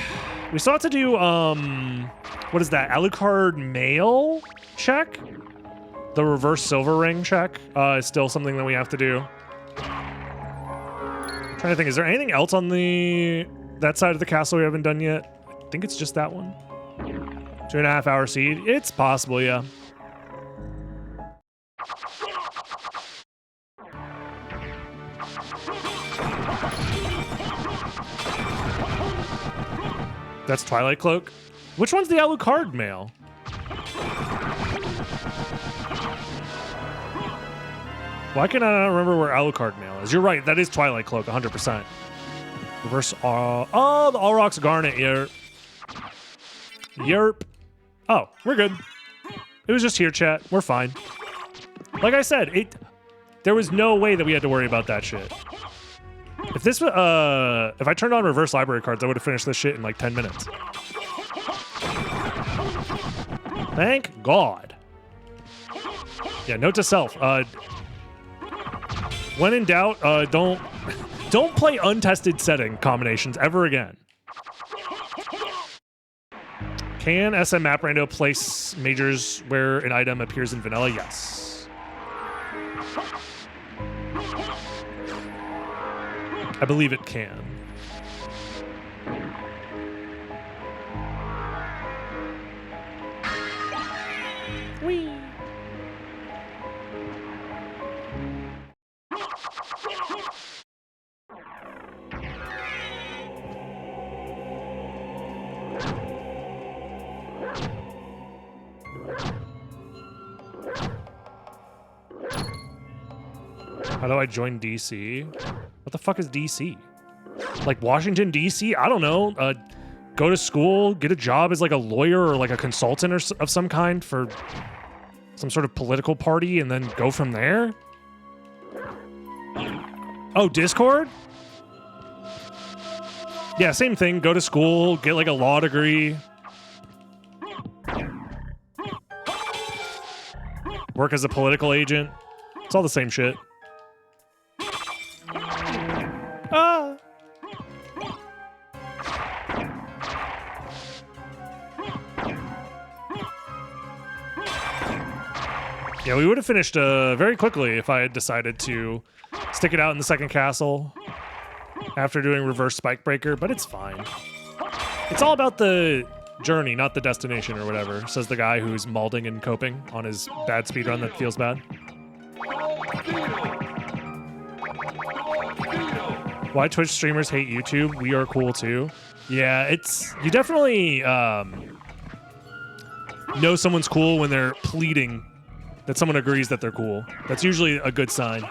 S1: We still have to do, what is that? Alucard mail check. The reverse silver ring check is still something that we have to do. I'm trying to think, is there anything else on that side of the castle we haven't done yet? I think it's just that one. 2.5 hour seed. It's possible, yeah. That's Twilight Cloak. Which one's the Alucard mail? Why can I not remember where Alucard mail is? You're right, that is Twilight Cloak, 100%. Reverse, oh, the All Rocks Garnet, yerp. Yerp. Oh, we're good. It was just here, chat. We're fine. Like I said, there was no way that we had to worry about that shit. If this, if I turned on reverse library cards, I would have finished this shit in like 10 minutes. Thank God. Yeah, note to self. When in doubt, don't play untested setting combinations ever again. Can SM Map Rando place majors where an item appears in vanilla? Yes. I believe it can. Whee! How do I join DC? What the fuck is DC? Like Washington, DC? I don't know. Go to school, get a job as like a lawyer or like a consultant or of some kind for some sort of political party and then go from there? Oh, Discord? Yeah, same thing. Go to school, get like a law degree. Work as a political agent. It's all the same shit. Ah! Yeah, we would have finished very quickly if I had decided to stick it out in the second castle after doing reverse spike breaker, but it's fine. It's all about the journey, not the destination or whatever, says the guy who's malding and coping on his bad speedrun that feels bad. Why Twitch streamers hate YouTube? We are cool too. Yeah, you definitely know someone's cool when they're pleading that someone agrees that they're cool. That's usually a good sign.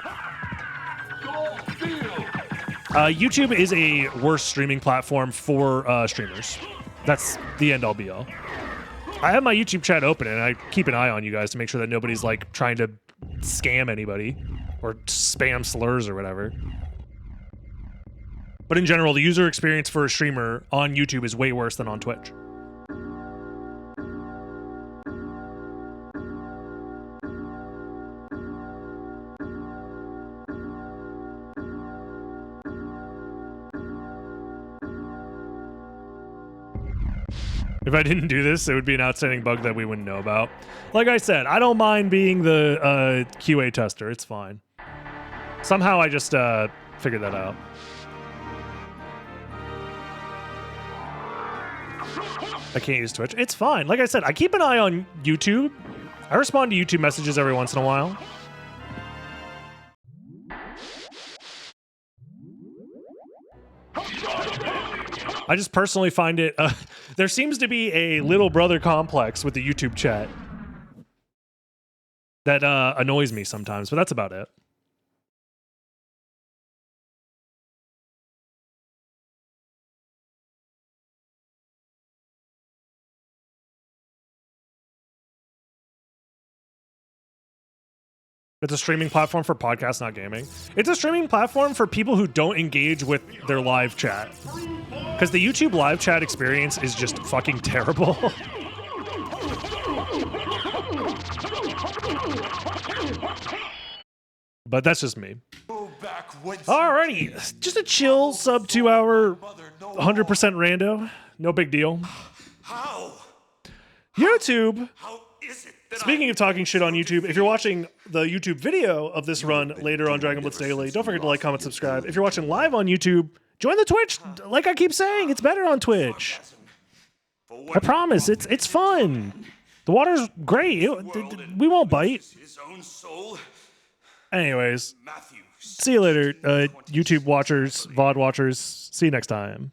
S1: YouTube is a worse streaming platform for streamers. That's the end all be all. I have my YouTube chat open and I keep an eye on you guys to make sure that nobody's like trying to scam anybody or spam slurs or whatever. But in general, the user experience for a streamer on YouTube is way worse than on Twitch. If I didn't do this, it would be an outstanding bug that we wouldn't know about. Like I said, I don't mind being the QA tester. It's fine. Somehow I just figured that out. I can't use Twitch. It's fine. Like I said, I keep an eye on YouTube. I respond to YouTube messages every once in a while. I just personally find it... there seems to be a little brother complex with the YouTube chat that annoys me sometimes, but that's about it. It's a streaming platform for podcasts, not gaming. It's a streaming platform for people who don't engage with their live chat. Because the YouTube live chat experience is just fucking terrible. But that's just me. Alrighty, just a chill sub 2 hour 100% rando. No big deal.
S5: How?
S1: YouTube.
S5: How
S6: is it that
S1: Speaking of talking shit on YouTube, if you're watching the YouTube video of this run later on Dragon Blitz Daily, don't forget to like, comment, subscribe. If you're watching live on YouTube, join the Twitch. Like I keep saying, it's better on Twitch. I promise, it's fun. The water's great. We won't bite.
S6: his own soul?
S1: Anyways,
S6: Matthew,
S1: see you later, YouTube watchers, VOD watchers. See you next time.